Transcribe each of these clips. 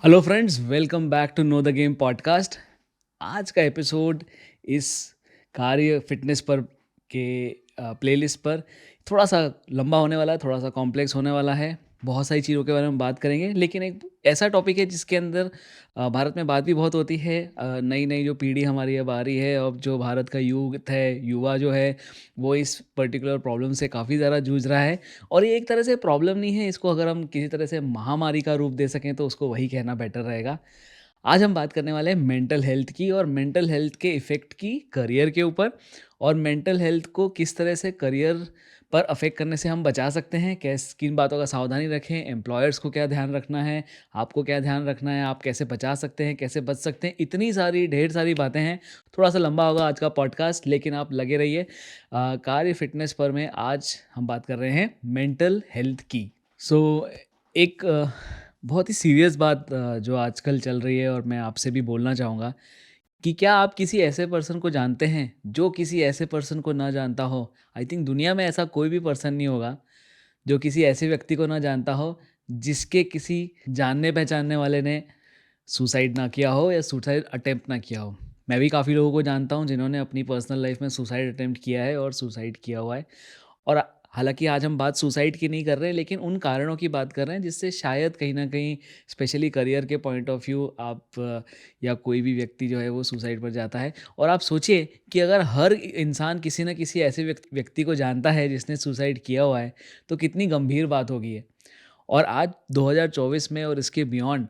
Hello friends, welcome back to know the game podcast. आज का episode इस कार्य फिटनेस पर के प्लेलिस्ट पर थोड़ा सा लंबा होने वाला है, थोड़ा सा कॉम्प्लेक्स होने वाला है। बहुत सारी चीज़ों के बारे में बात करेंगे, लेकिन एक ऐसा टॉपिक है जिसके अंदर भारत में बात भी बहुत होती है। नई नई जो पीढ़ी हमारी अब आ रही है, अब जो भारत का यूथ है, युवा जो है, वो इस पर्टिकुलर प्रॉब्लम से काफ़ी ज़्यादा जूझ रहा है। और ये एक तरह से प्रॉब्लम नहीं है, इसको अगर हम किसी तरह से महामारी का रूप दे सकें तो उसको वही कहना बेटर रहेगा। आज हम बात करने वाले हैं मेंटल हेल्थ की, और मेंटल हेल्थ के इफ़ेक्ट की करियर के ऊपर, और मेंटल हेल्थ को किस तरह से करियर पर अफेक्ट करने से हम बचा सकते हैं, कैस किन बातों का सावधानी रखें, एम्प्लॉयर्स को क्या ध्यान रखना है, आपको क्या ध्यान रखना है, आप कैसे बचा सकते हैं, कैसे बच सकते हैं। इतनी सारी ढेर सारी बातें हैं। थोड़ा सा लंबा होगा आज का पॉडकास्ट, लेकिन आप लगे रहिए। कार्य फिटनेस पर में आज हम बात कर रहे हैं मेंटल हेल्थ की। सो एक बहुत ही सीरियस बात जो आजकल चल रही है, और मैं आपसे भी बोलना चाहूँगा कि क्या आप किसी ऐसे पर्सन को जानते हैं जो किसी ऐसे पर्सन को ना जानता हो? आई थिंक दुनिया में ऐसा कोई भी पर्सन नहीं होगा जो किसी ऐसे व्यक्ति को ना जानता हो जिसके किसी जानने पहचानने वाले ने सुसाइड ना किया हो या सुसाइड अटेम्प्ट ना किया हो। मैं भी काफ़ी लोगों को जानता हूँ जिन्होंने अपनी पर्सनल लाइफ में सुसाइड अटेम्प्ट किया है और सुसाइड किया हुआ है। और हालाँकि आज हम बात सुसाइड की नहीं कर रहे हैं, लेकिन उन कारणों की बात कर रहे हैं जिससे शायद कहीं न कहीं स्पेशली करियर के पॉइंट ऑफ व्यू आप या कोई भी व्यक्ति जो है वो सुसाइड पर जाता है। और आप सोचिए कि अगर हर इंसान किसी न किसी ऐसे व्यक्ति को जानता है जिसने सुसाइड किया हुआ है, तो कितनी गंभीर बात होगी ये। और आज 2024 में और इसके बियॉन्ड,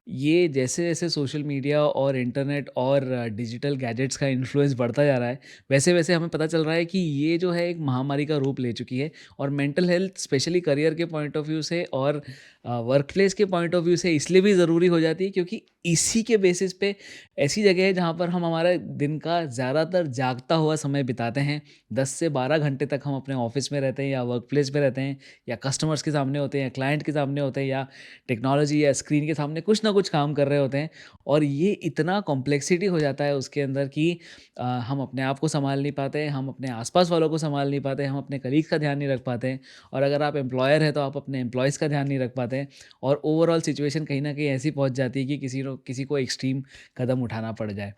ये जैसे-जैसे सोशल मीडिया और इंटरनेट और डिजिटल गैजेट्स का इन्फ्लुएंस बढ़ता जा रहा है, वैसे-वैसे हमें पता चल रहा है कि ये जो है एक महामारी का रूप ले चुकी है। और मेंटल हेल्थ स्पेशली करियर के पॉइंट ऑफ व्यू से और वर्क प्लेस के पॉइंट ऑफ व्यू से इसलिए भी ज़रूरी हो जाती है क्योंकि इसी के बेसिस पे ऐसी जगह है जहाँ पर हम हमारे दिन का ज़्यादातर जागता हुआ समय बिताते हैं। 10 से 12 घंटे तक हम अपने ऑफ़िस में रहते हैं या वर्क प्लेस पे रहते हैं, या कस्टमर्स के सामने होते हैं, या क्लाइंट के सामने होते हैं, या टेक्नोलॉजी या स्क्रीन के सामने कुछ ना कुछ काम कर रहे होते हैं। और ये इतना कॉम्प्लेक्सिटी हो जाता है उसके अंदर कि हम अपने आप को सँभाल नहीं पाते, हम अपने आस-पास वालों को सँभाल नहीं पाते, हम अपने कलीग्स का ध्यान नहीं रख पाते हैं, और अगर आप एम्प्लॉयर हैं तो आप अपने एम्प्लॉइज़ का ध्यान नहीं रख पाते हैं। और ओवरऑल सिचुएशन कहीं न कहीं ऐसी पहुँच जाती है कि किसी को एक्सट्रीम कदम उठाना पड़ जाए।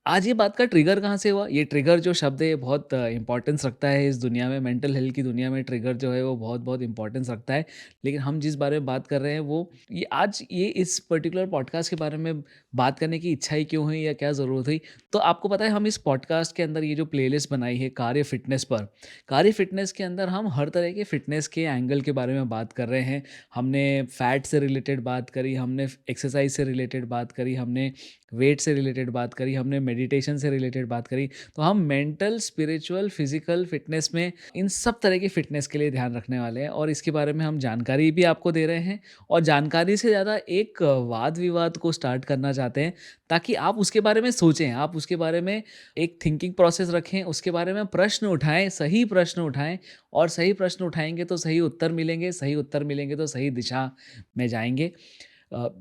आज ये बात का ट्रिगर कहाँ से हुआ? ये ट्रिगर जो शब्द है ये बहुत इम्पोर्टेंस रखता है इस दुनिया में, मेंटल हेल्थ की दुनिया में ट्रिगर जो है वो बहुत-बहुत इम्पोर्टेंस रखता है। लेकिन हम जिस बारे में बात कर रहे हैं वो ये इस पर्टिकुलर पॉडकास्ट के बारे में बात करने की इच्छा ही क्यों हुई या क्या ज़रूरत हुई? तो आपको पता है, हम इस पॉडकास्ट के अंदर ये जो प्लेलिस्ट बनाई है कार्य फिटनेस पर, कार्य फिटनेस के अंदर हम हर तरह के फिटनेस के एंगल के बारे में बात कर रहे हैं। हमने फैट से रिलेटेड बात करी, हमने एक्सरसाइज से रिलेटेड बात करी, हमने वेट से रिलेटेड बात करी, हमने मेडिटेशन से रिलेटेड बात करी। तो हम मेंटल, स्पिरिचुअल, फिजिकल फिटनेस में इन सब तरह की फिटनेस के लिए ध्यान रखने वाले हैं, और इसके बारे में हम जानकारी भी आपको दे रहे हैं। और जानकारी से ज़्यादा एक वाद विवाद को स्टार्ट करना चाहते हैं, ताकि आप उसके बारे में सोचें, आप उसके बारे में एक थिंकिंग प्रोसेस रखें, उसके बारे में प्रश्न उठाएं, सही प्रश्न उठाएं। और सही प्रश्न उठाएंगे तो सही उत्तर मिलेंगे, सही उत्तर मिलेंगे तो सही दिशा में जाएंगे।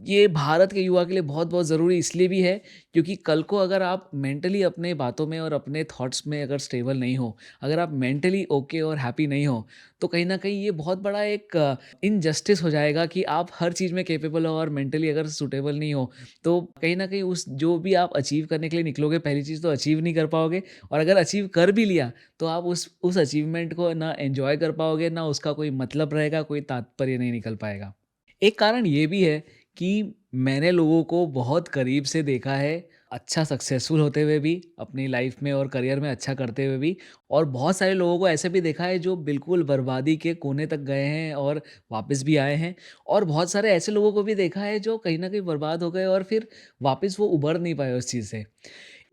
ये भारत के युवा के लिए बहुत-बहुत ज़रूरी इसलिए भी है क्योंकि कल को अगर आप मेंटली अपने बातों में और अपने थॉट्स में अगर स्टेबल नहीं हो, अगर आप मेंटली ओके और हैप्पी नहीं हो, तो कहीं न कहीं ये बहुत बड़ा एक इनजस्टिस हो जाएगा कि आप हर चीज़ में कैपेबल हो और मेंटली अगर सूटेबल नहीं हो, तो कहीं न कहीं उस जो भी आप अचीव करने के लिए निकलोगे, पहली चीज़ तो अचीव नहीं कर पाओगे। और अगर अचीव कर भी लिया, तो आप उस अचीवमेंट को ना एन्जॉय कर पाओगे, ना उसका कोई मतलब रहेगा, कोई तात्पर्य नहीं निकल पाएगा। एक कारण ये भी है कि मैंने लोगों को बहुत करीब से देखा है, अच्छा सक्सेसफुल होते हुए भी अपनी लाइफ में और करियर में अच्छा करते हुए भी, और बहुत सारे लोगों को ऐसे भी देखा है जो बिल्कुल बर्बादी के कोने तक गए हैं और वापस भी आए हैं। और बहुत सारे ऐसे लोगों को भी देखा है जो कहीं ना कहीं बर्बाद हो गए और फिर वापस वो उभर नहीं पाए उस चीज़ से।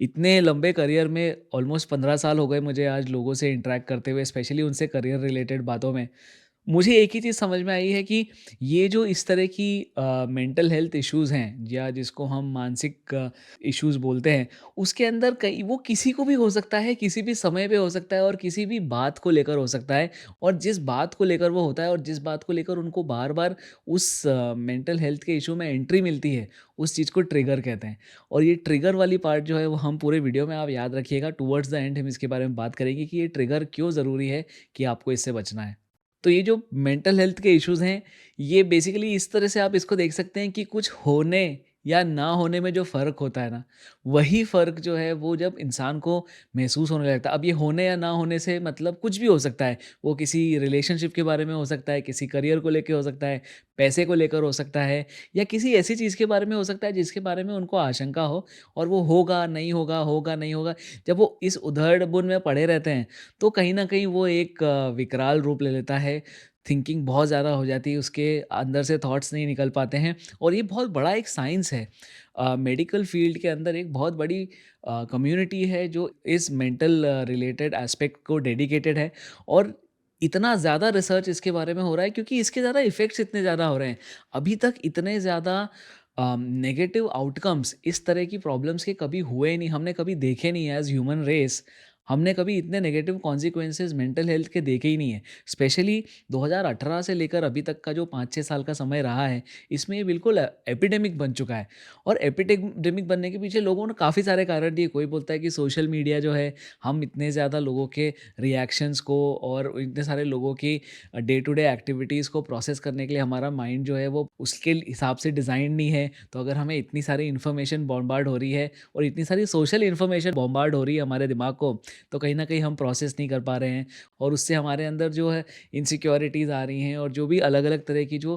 इतने लंबे करियर में ऑलमोस्ट 15 साल हो गए मुझे आज लोगों से इंटरेक्ट करते हुए, स्पेशली उनसे करियर रिलेटेड बातों में। मुझे एक ही चीज़ समझ में आई है कि ये जो इस तरह की मेंटल हेल्थ इश्यूज़ हैं, या जिसको हम मानसिक इश्यूज़ बोलते हैं, उसके अंदर कई वो किसी को भी हो सकता है, किसी भी समय पे हो सकता है, और किसी भी बात को लेकर हो सकता है। और जिस बात को लेकर वो होता है और जिस बात को लेकर उनको बार-बार उस मेंटल हेल्थ के इश्यू में एंट्री मिलती है, उस चीज़ को ट्रिगर कहते हैं। और ये ट्रिगर वाली पार्ट जो है वो हम पूरे वीडियो में, आप याद रखिएगा, टुवर्ड्स द एंड हम इसके बारे में बात करेंगे कि ये ट्रिगर क्यों ज़रूरी है कि आपको इससे बचना है। तो ये जो मेंटल हेल्थ के इश्यूज़ हैं, ये बेसिकली इस तरह से आप इसको देख सकते हैं कि कुछ होने या ना होने में जो फ़र्क होता है ना, वही फ़र्क जो है वो जब इंसान को महसूस होने लगता है। अब ये होने या ना होने से मतलब कुछ भी हो सकता है। वो किसी रिलेशनशिप के बारे में हो सकता है, किसी करियर को लेके हो सकता है, पैसे को लेकर हो सकता है या किसी ऐसी चीज़ के बारे में हो सकता है जिसके बारे में उनको आशंका हो और वो होगा, नहीं होगा। जब वो इस उधड़-बुन में पड़े रहते हैं, तो कहीं न कहीं वो एक विकराल रूप ले लेता है। थिंकिंग बहुत ज़्यादा हो जाती है, उसके अंदर से थॉट्स नहीं निकल पाते हैं और ये बहुत बड़ा एक साइंस है। मेडिकल फील्ड के अंदर एक बहुत बड़ी कम्युनिटी है जो इस मेंटल रिलेटेड एस्पेक्ट को डेडिकेटेड है और इतना ज़्यादा रिसर्च इसके बारे में हो रहा है क्योंकि इसके ज़्यादा इफ़ेक्ट्स इतने ज़्यादा हो रहे हैं। अभी तक इतने ज़्यादा नेगेटिव आउटकम्स इस तरह की प्रॉब्लम्स के कभी हुए ही नहीं, हमने कभी देखे नहीं एज़ ह्यूमन रेस। हमने कभी इतने नेगेटिव कॉन्सिक्वेंसेस मेंटल हेल्थ के देखे ही नहीं है। स्पेशली 2018 से लेकर अभी तक का जो 5-6 साल का समय रहा है, इसमें ये बिल्कुल एपिडेमिक बन चुका है और एपिडेमिक बनने के पीछे लोगों ने काफ़ी सारे कारण दिए। कोई बोलता है कि सोशल मीडिया जो है, हम इतने ज़्यादा लोगों के रिएक्शंस को और इतने सारे लोगों की डे टू डे एक्टिविटीज़ को प्रोसेस करने के लिए हमारा माइंड जो है वो उसके हिसाब से डिज़ाइन नहीं है। तो अगर हमें इतनी सारी इन्फॉर्मेशन बॉम्बार्ड हो रही है और इतनी सारी सोशल इन्फॉर्मेशन बॉम्बार्ड हो रही है हमारे दिमाग को, तो कहीं न कहीं हम प्रोसेस नहीं कर पा रहे हैं और उससे हमारे अंदर जो है इनसिक्योरिटीज़ आ रही हैं और जो भी अलग-अलग तरह की जो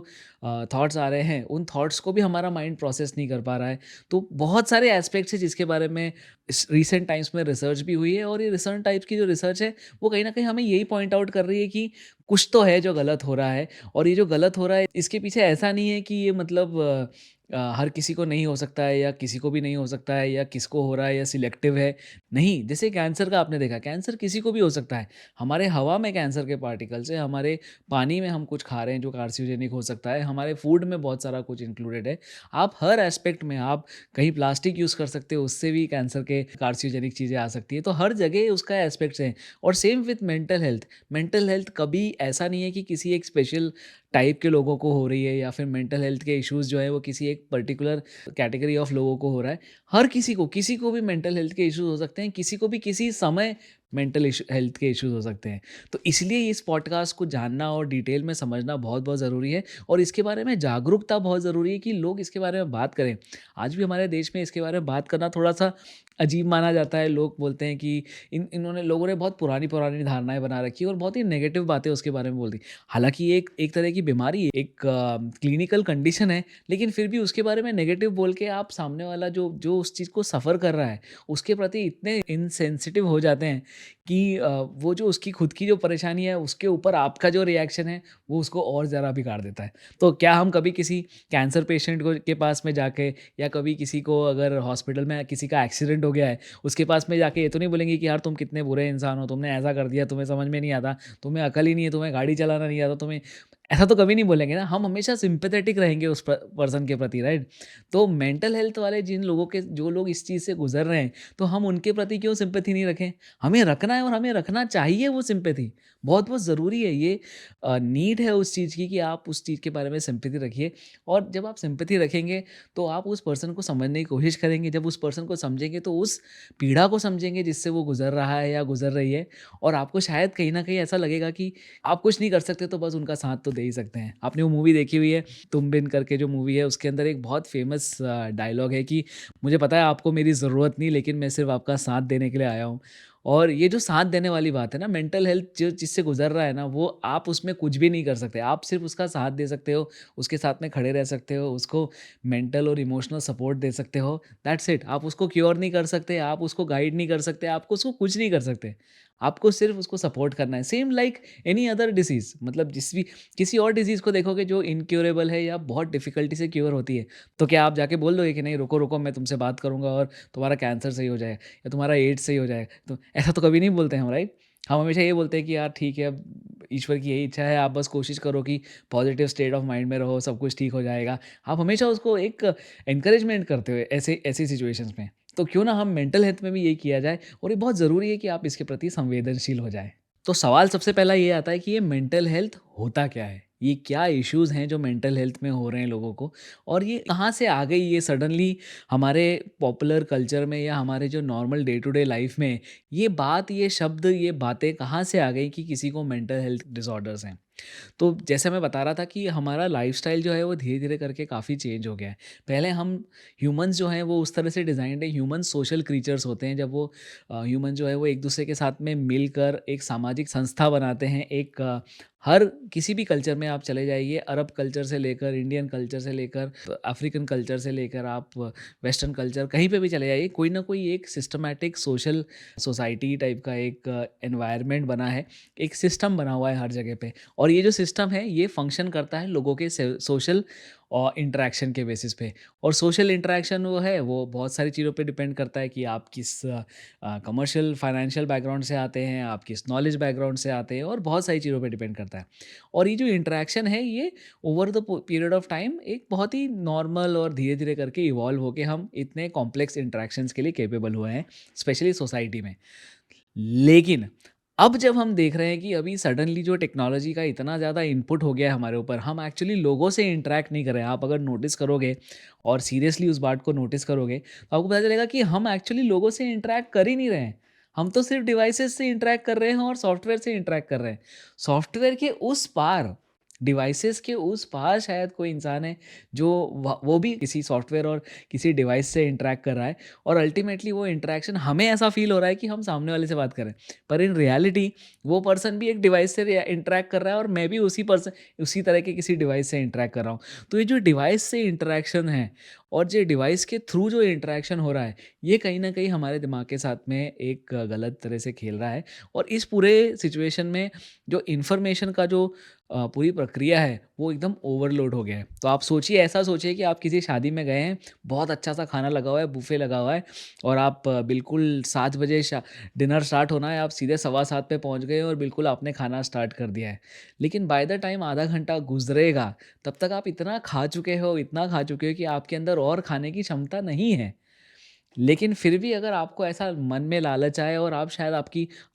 थॉट्स आ रहे हैं, उन थॉट्स को भी हमारा माइंड प्रोसेस नहीं कर पा रहा है। तो बहुत सारे एस्पेक्ट्स हैं जिसके बारे में इस रिसेंट टाइम्स में रिसर्च भी हुई है और ये रिसेंट टाइप्स की जो रिसर्च है, वो कहीं न कहीं हमें यही पॉइंट आउट कर रही है कि कुछ तो है जो गलत हो रहा है और ये जो गलत हो रहा है, इसके पीछे ऐसा नहीं है कि ये मतलब हर किसी को नहीं हो सकता है या किसी को भी नहीं हो सकता है या किसको हो रहा है या सिलेक्टिव है। नहीं, जैसे कैंसर का आपने देखा, कैंसर किसी को भी हो सकता है। हमारे हवा में कैंसर के पार्टिकल्स हैं, हमारे पानी में हम कुछ खा रहे हैं जो कार्सिनोजेनिक हो सकता है, हमारे फूड में बहुत सारा कुछ इंक्लूडेड है। आप हर एस्पेक्ट में आप कहीं प्लास्टिक यूज़ कर सकते हो, उससे भी कैंसर के कार्सिनोजेनिक चीज़ें आ सकती हैं। तो हर जगह उसका एस्पेक्ट्स हैं और same with mental health. Mental health कभी ऐसा नहीं है कि किसी एक स्पेशल टाइप के लोगों को हो रही है या फिर मेंटल हेल्थ के इश्यूज़ जो है वो किसी एक पर्टिकुलर कैटेगरी ऑफ लोगों को हो रहा है। हर किसी को भी मेंटल हेल्थ के इश्यूज़ हो सकते हैं, किसी को भी किसी समय मेंटल हेल्थ के इश्यूज़ हो सकते हैं। तो इसलिए इस पॉडकास्ट को जानना और डिटेल में समझना बहुत-बहुत ज़रूरी है और इसके बारे में जागरूकता बहुत ज़रूरी है कि लोग इसके बारे में बात करें। आज भी हमारे देश में इसके बारे में बात करना थोड़ा-सा अजीब माना जाता है। लोग बोलते हैं कि इन्होंने लोगों ने बहुत पुरानी-पुरानी धारणाएँ बना रखी है और बहुत ही नेगेटिव बातें उसके बारे में बोल दी। हालाँकि ये एक एक तरह की बीमारी है, एक क्लिनिकल कंडीशन है, लेकिन फिर भी उसके बारे में नेगेटिव बोल के आप सामने वाला जो जो उस चीज़ को सफ़र कर रहा है, उसके प्रति इतने इनसेंसिटिव हो जाते हैं कि वो जो उसकी खुद की जो परेशानी है, उसके ऊपर आपका जो रिएक्शन है, वो उसको और ज़्यादा बिगाड़ देता है। तो क्या हम कभी किसी कैंसर पेशेंट को के पास में जाके या कभी किसी को अगर हॉस्पिटल में किसी का एक्सीडेंट हो गया है, उसके पास में जाके ये तो नहीं बोलेंगे कि यार तुम कितने बुरे इंसान हो, तुमने ऐसा कर दिया, तुम्हें समझ में नहीं आता, तुम्हें अकल ही नहीं है, तुम्हें गाड़ी चलाना नहीं आता, तुम्हें ऐसा तो कभी नहीं बोलेंगे ना। हम हमेशा सिम्पैथेटिक रहेंगे उस पर्सन के प्रति, राइट? तो मेंटल हेल्थ वाले जिन लोगों के जो लोग इस चीज़ से गुज़र रहे हैं, तो हम उनके प्रति क्यों सिम्पैथी नहीं रखें? हमें रखना है और हमें रखना चाहिए वो सिम्पैथी। बहुत-बहुत ज़रूरी है ये नीड है उस चीज़ की कि आप उस चीज़ के बारे में सिम्पैथी रखिए और जब आप सिम्पैथी रखेंगे, तो आप उस पर्सन को समझने की कोशिश करेंगे। जब उस पर्सन को समझेंगे, तो उस पीड़ा को समझेंगे जिससे वो गुज़र रहा है या गुज़र रही है और आपको शायद कहीं न कहीं ऐसा लगेगा कि आप कुछ नहीं कर सकते तो बस उनका साथ तो दे ही सकते हैं। आपने वो मूवी देखी हुई है, तुम बिन करके जो मूवी है उसके अंदर एक बहुत फ़ेमस डायलॉग है कि मुझे पता है आपको मेरी ज़रूरत नहीं लेकिन मैं सिर्फ़ आपका साथ देने के लिए आया हूँ। और ये जो साथ देने वाली बात है ना, मेंटल हेल्थ जो जिससे गुज़र रहा है ना, वो आप उसमें कुछ भी नहीं कर सकते। आप सिर्फ़ उसका साथ दे सकते हो, उसके साथ में खड़े रह सकते हो, उसको मेंटल और इमोशनल सपोर्ट दे सकते हो, दैट्स इट। आप उसको क्योर नहीं कर सकते, आप उसको गाइड नहीं कर सकते, आपको उसको कुछ नहीं कर सकते। आपको सिर्फ़ उसको सपोर्ट करना है। Same like any other disease, मतलब जिस भी किसी और डिसीज़ को देखोगे जो इनक्यूरेबल है या बहुत डिफ़िकल्टी से क्यूर होती है, तो क्या आप जाके बोल दोगे कि नहीं रुको, रुको मैं तुमसे बात करूँगा और तुम्हारा कैंसर सही हो जाएगा या तुम्हारा एड्स सही हो जाएगा? तो ऐसा तो कभी नहीं बोलते हैं हम, राइट? हम हमेशा ये बोलते हैं कि यार ठीक है, अब ईश्वर की यही इच्छा है, आप बस कोशिश करो कि पॉज़िटिव स्टेट ऑफ माइंड में रहो, सब कुछ ठीक हो जाएगा। आप हमेशा उसको एक एनकरेजमेंट करते हो ऐसी सिचुएशंस में। तो क्यों ना हम मेंटल हेल्थ में भी यही किया जाए और ये बहुत ज़रूरी है कि आप इसके प्रति संवेदनशील हो जाएँ। तो सवाल सबसे पहला ये आता है कि ये मेंटल हेल्थ होता क्या है? ये क्या इश्यूज़ हैं जो मेंटल हेल्थ में हो रहे हैं लोगों को? और ये कहाँ से आ गई ये सडनली हमारे पॉपुलर कल्चर में या हमारे जो normal day to day life में ये बात, ये शब्द, ये बातें कहाँ से आ गई कि किसी को मेंटल हेल्थ डिसऑर्डर्स हैं? तो जैसे मैं बता रहा था कि हमारा लाइफ़स्टाइल जो है वो धीरे-धीरे करके काफ़ी चेंज हो गया है। पहले हम ह्यूमन्स जो हैं वो उस तरह से डिज़ाइन्ड है, ह्यूमन्स सोशल क्रीचर्स होते हैं। जब वो ह्यूमन जो है वो एक-दूसरे के साथ में मिलकर एक सामाजिक संस्था बनाते हैं। हर किसी भी कल्चर में आप चले जाइए, अरब कल्चर से लेकर, इंडियन कल्चर से लेकर, अफ्रीकन कल्चर से लेकर आप वेस्टर्न कल्चर कहीं पे भी चले जाइए, कोई ना कोई एक सिस्टमैटिक सोशल सोसाइटी टाइप का एक एनवायरनमेंट बना है, एक सिस्टम बना हुआ है हर जगह पे। और ये जो सिस्टम है ये फंक्शन करता है लोगों के सोशल और इंटरेक्शन के बेसिस पे। और सोशल इंटरेक्शन वो है वो बहुत सारी चीज़ों पे डिपेंड करता है कि आप किस कमर्शियल फाइनेंशियल बैकग्राउंड से आते हैं, आप किस नॉलेज बैकग्राउंड से आते हैं, और बहुत सारी चीज़ों पे डिपेंड करता है। और ये जो इंटरेक्शन है ये over the period of time एक बहुत ही नॉर्मल और धीरे धीरे करके इवॉल्व होके हम इतने कॉम्प्लेक्स इंटरेक्शंस के लिए कैपेबल हुए हैं, स्पेशली सोसाइटी में। लेकिन अब जब हम देख रहे हैं कि अभी सडनली जो टेक्नोलॉजी का इतना ज़्यादा इनपुट हो गया है हमारे ऊपर, हम एक्चुअली लोगों से इंटरैक्ट नहीं कर रहे हैं। आप अगर नोटिस करोगे और सीरियसली उस बात को नोटिस करोगे, तो आपको पता चलेगा कि हम एक्चुअली लोगों से इंटरैक्ट कर ही नहीं रहे हैं। हम तो सिर्फ डिवाइसेस से इंटरैक्ट कर रहे हैं और सॉफ्टवेयर से इंटरैक्ट कर रहे हैं। सॉफ्टवेयर के उस पार, डिवाइसेस के उस पार शायद कोई इंसान है जो वो भी किसी सॉफ्टवेयर और किसी डिवाइस से इंटरैक्ट कर रहा है, और अल्टीमेटली वो इंटरेक्शन हमें ऐसा फील हो रहा है कि हम सामने वाले से बात कर रहे हैं, पर इन रियलिटी वो पर्सन भी एक डिवाइस से इंटरैक्ट कर रहा है और मैं भी उसी तरह के किसी डिवाइस से इंटरैक्ट कर रहा हूँ। तो ये जो डिवाइस से इंटरैक्शन है और जो डिवाइस के थ्रू जो इंटरैक्शन हो रहा है, ये कहीं ना कहीं हमारे दिमाग के साथ में एक गलत तरह से खेल रहा है। और इस पूरे सिचुएशन में जो इन्फॉर्मेशन का जो पूरी प्रक्रिया है वो एकदम ओवरलोड हो गया है। तो आप सोचिए, ऐसा सोचिए कि आप किसी शादी में गए हैं, बहुत अच्छा सा खाना लगा हुआ है, बुफे लगा हुआ है, और आप बिल्कुल 7 बजे डिनर स्टार्ट होना है, आप सीधे सवा 7 पे पहुंच गए और बिल्कुल आपने खाना स्टार्ट कर दिया है। लेकिन बाय द टाइम आधा घंटा गुजरेगा, तब तक आप इतना खा चुके हो कि आपके अंदर और खाने की क्षमता नहीं है। लेकिन फिर भी अगर आपको ऐसा मन में लालच आए और आप शायद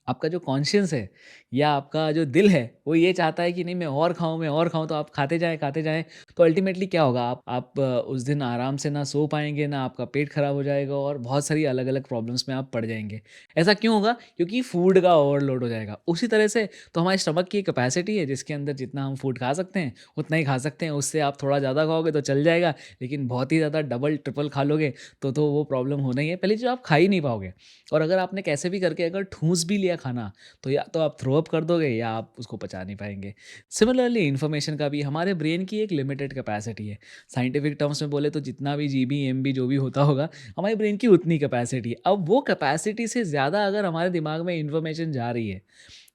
आपका जो कॉन्शियस है या आपका जो दिल है वो ये चाहता है कि नहीं मैं और खाऊँ, तो आप खाते जाएँ, तो अल्टीमेटली क्या होगा, आप उस दिन आराम से ना सो पाएँगे, ना आपका पेट खराब हो जाएगा, और बहुत सारी अलग-अलग प्रॉब्लम्स में आप पड़ जाएँगे। ऐसा क्यों होगा? क्योंकि फूड का ओवरलोड हो जाएगा। उसी तरह से तो हमारे स्टमक की कैपेसिटी है जिसके अंदर जितना हम फूड खा सकते हैं, उतना ही खा सकते हैं। उससे आप थोड़ा ज़्यादा खाओगे तो चल जाएगा, लेकिन बहुत ही ज़्यादा डबल, ट्रिपल खा लोगे तो वो प्रॉब्लम होना ही है। पहली चीज़, आप खा ही नहीं पाओगे, और अगर आपने कैसे भी करके अगर ठूँस भी लिया खाना, तो या तो आप थ्रो अप कर दोगे या आप उसको पचा नहीं पाएँगे। सिमिलरली इन्फॉर्मेशन का भी हमारे ब्रेन की एक लिमिटेड कैपेसिटी है। साइंटिफिक टर्म्स में बोले तो जितना भी जीबी, एमबी जो भी होता होगा, हमारे ब्रेन की उतनी कैपेसिटी है। अब वो कैपेसिटी से ज़्यादा अगर हमारे दिमाग में इन्फॉर्मेशन जा रही है,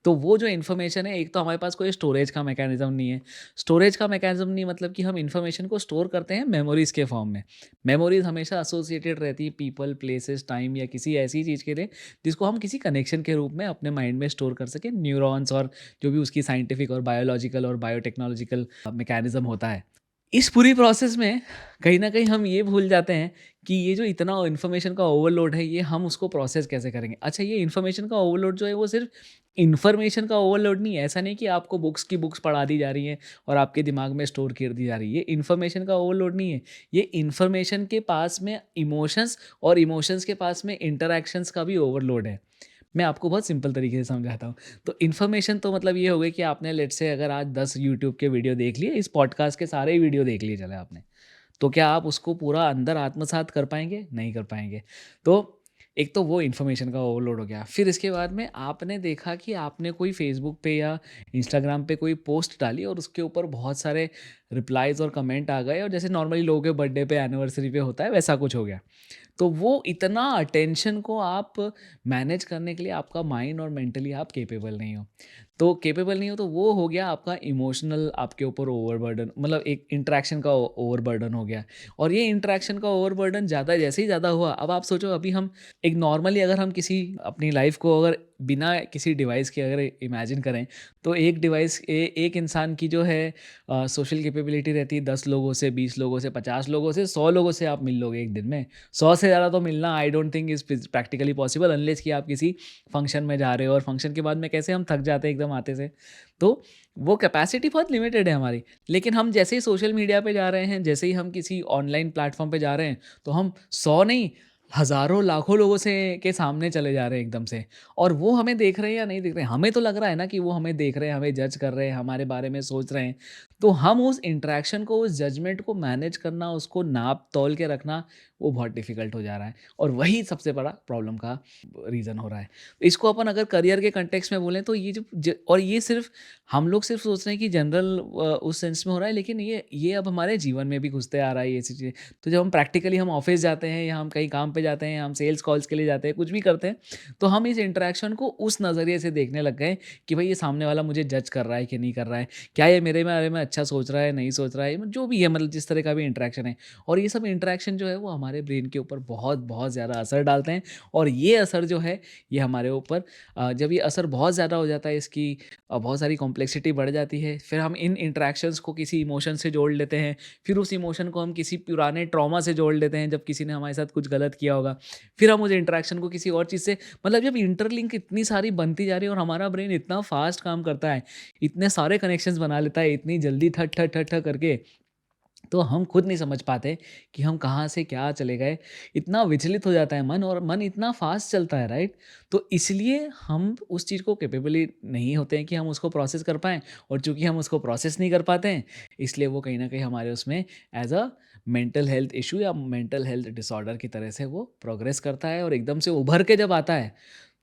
तो वो जो इन्फॉर्मेशन है, एक तो हमारे पास कोई स्टोरेज का मैकेनिज़्म नहीं है। स्टोरेज का मैकेनिज़्म नहीं मतलब कि हम इन्फॉर्मेशन को स्टोर करते हैं मेमोरीज़ के फॉर्म में। मेमोरीज़ हमेशा एसोसिएटेड रहती है पीपल, प्लेसेस, टाइम या किसी ऐसी चीज़ के लिए जिसको हम किसी कनेक्शन के रूप में अपने माइंड में स्टोर कर सकें। न्यूरॉन्स और जो भी उसकी साइंटिफिक और बायोलॉजिकल और बायोटेक्नोलॉजिकल मैकेनिज़्म होता है। इस पूरी प्रोसेस में कहीं न कहीं हम ये भूल जाते हैं कि ये जो इतना इन्फॉर्मेशन का ओवरलोड है, ये हम उसको प्रोसेस कैसे करेंगे? अच्छा, ये इन्फॉर्मेशन का ओवरलोड जो है वो सिर्फ़ इन्फॉर्मेशन का ओवरलोड नहीं है। ऐसा नहीं कि आपको बुक्स की बुक्स पढ़ा दी जा रही हैं और आपके दिमाग में स्टोर कर दी जा रही है। ये इन्फॉर्मेशन का ओवरलोड नहीं है। ये इन्फॉर्मेशन के पास में इमोशंस और इमोशंस के पास में इंटरैक्शंस का भी ओवरलोड है। मैं आपको बहुत सिंपल तरीके से समझाता हूँ। तो इन्फॉर्मेशन तो मतलब ये हो गई कि आपने लेट्स से अगर आज 10 यूट्यूब के वीडियो देख लिए, इस पॉडकास्ट के सारे ही वीडियो देख लिए चले आपने, तो क्या आप उसको पूरा अंदर आत्मसात कर पाएँगे? नहीं कर पाएँगे। तो एक तो वो इन्फॉर्मेशन का ओवरलोड हो गया। फिर इसके बाद में आपने देखा कि आपने कोई फ़ेसबुक पे या इंस्टाग्राम पे कोई पोस्ट डाली और उसके ऊपर बहुत सारे रिप्लाइज़ और कमेंट आ गए, और जैसे नॉर्मली लोगों के बर्थडे पे, एनिवर्सरी पे होता है, वैसा कुछ हो गया। तो वो इतना अटेंशन को आप मैनेज करने के लिए आपका माइंड और मेंटली आप कैपेबल नहीं हो। तो कैपेबल नहीं हो तो वो हो गया आपका इमोशनल आपके ऊपर ओवरबर्डन, मतलब एक इंटरेक्शन का ओवरबर्डन हो गया। और ये इंटरेक्शन का ओवरबर्डन ज़्यादा जैसे ही ज़्यादा हुआ, अब आप सोचो, अभी हम एक नॉर्मली अगर हम किसी अपनी लाइफ को अगर बिना किसी डिवाइस के अगर इमेजिन करें, तो एक इंसान की जो है सोशल कैपेबिलिटी रहती है 10 लोगों से, 20 लोगों से, 50 लोगों से, 100 लोगों से आप मिल लोगे एक दिन में। 100 से ज़्यादा तो मिलना I don't think is practically possible, unless कि आप किसी फंक्शन में जा रहे हो, और फंक्शन के बाद में कैसे हम थक जाते हैं एकदम आते से। तो वो कैपेसिटी बहुत लिमिटेड है हमारी। लेकिन हम जैसे ही सोशल मीडिया पे जा रहे हैं, जैसे ही हम किसी ऑनलाइन प्लेटफ़ॉर्म पे जा रहे हैं, तो हम 100 नहीं, हज़ारों, लाखों लोगों से के सामने चले जा रहे हैं एकदम से और वो हमें देख रहे हैं या नहीं देख रहे हैं। हमें तो लग रहा है ना कि वो हमें देख रहे हैं, हमें जज कर रहे हैं, हमारे बारे में सोच रहे हैं। तो हम उस इंटरैक्शन को, उस जजमेंट को मैनेज करना, उसको नाप-तौल के रखना, वो बहुत डिफ़िकल्ट हो जा रहा है और वही सबसे बड़ा प्रॉब्लम का रीज़न हो रहा है। इसको अपन अगर करियर के कॉन्टेक्स्ट में बोलें तो ये जो ज और ये सिर्फ़ हम लोग सिर्फ़ सोच रहे हैं कि जनरल उस सेंस में हो रहा है, लेकिन ये अब हमारे जीवन में भी घुसते आ रहा है ये ऐसी चीज़ें। तो जब हम प्रैक्टिकली हम ऑफिस जाते हैं या हम कहीं काम पे जाते हैं, हम सेल्स कॉल्स के लिए जाते हैं, कुछ भी करते हैं, तो हम इस इंटरैक्शन को उस नज़रिए से देखने लग गए कि भाई ये सामने वाला मुझे जज कर रहा है कि नहीं कर रहा है, क्या ये मेरे बारे में अच्छा सोच रहा है, नहीं सोच रहा है, जो भी है, मतलब जिस तरह का भी इंटरैक्शन है। और ये सब इंटरैक्शन जो है वो हमारे ब्रेन के ऊपर बहुत बहुत ज़्यादा असर डालते हैं और ये असर जो है ये हमारे ऊपर जब ये असर बहुत ज़्यादा हो जाता है, इसकी बहुत सारी कॉम्प्लेक्सिटी बढ़ जाती है, फिर हम इन इंटरैक्शंस को किसी इमोशन से जोड़ लेते हैं, फिर उस इमोशन को हम किसी पुराने ट्रॉमा से जोड़ लेते हैं जब किसी ने हमारे साथ कुछ गलत किया होगा। फिर हम उस इंटरैक्शन को किसी और चीज़ से, मतलब जब इंटरलिंक इतनी सारी बनती जा रही है और हमारा ब्रेन इतना फास्ट काम करता है, इतने सारे कनेक्शंस बना लेता है इतनी जल्दी ठक ठक ठक ठक करके, तो हम खुद नहीं समझ पाते कि हम कहाँ से क्या चले गए। इतना विचलित हो जाता है मन और मन इतना फ़ास्ट चलता है, राइट? तो इसलिए हम उस चीज़ को कैपेबली नहीं होते हैं कि हम उसको प्रोसेस कर पाएँ और चूँकि हम उसको प्रोसेस नहीं कर पाते हैं, इसलिए वो कहीं न कहीं हमारे उसमें as a mental health issue या मेंटल हेल्थ डिसऑर्डर की तरह से वो प्रोग्रेस करता है और एकदम से उभर के जब आता है,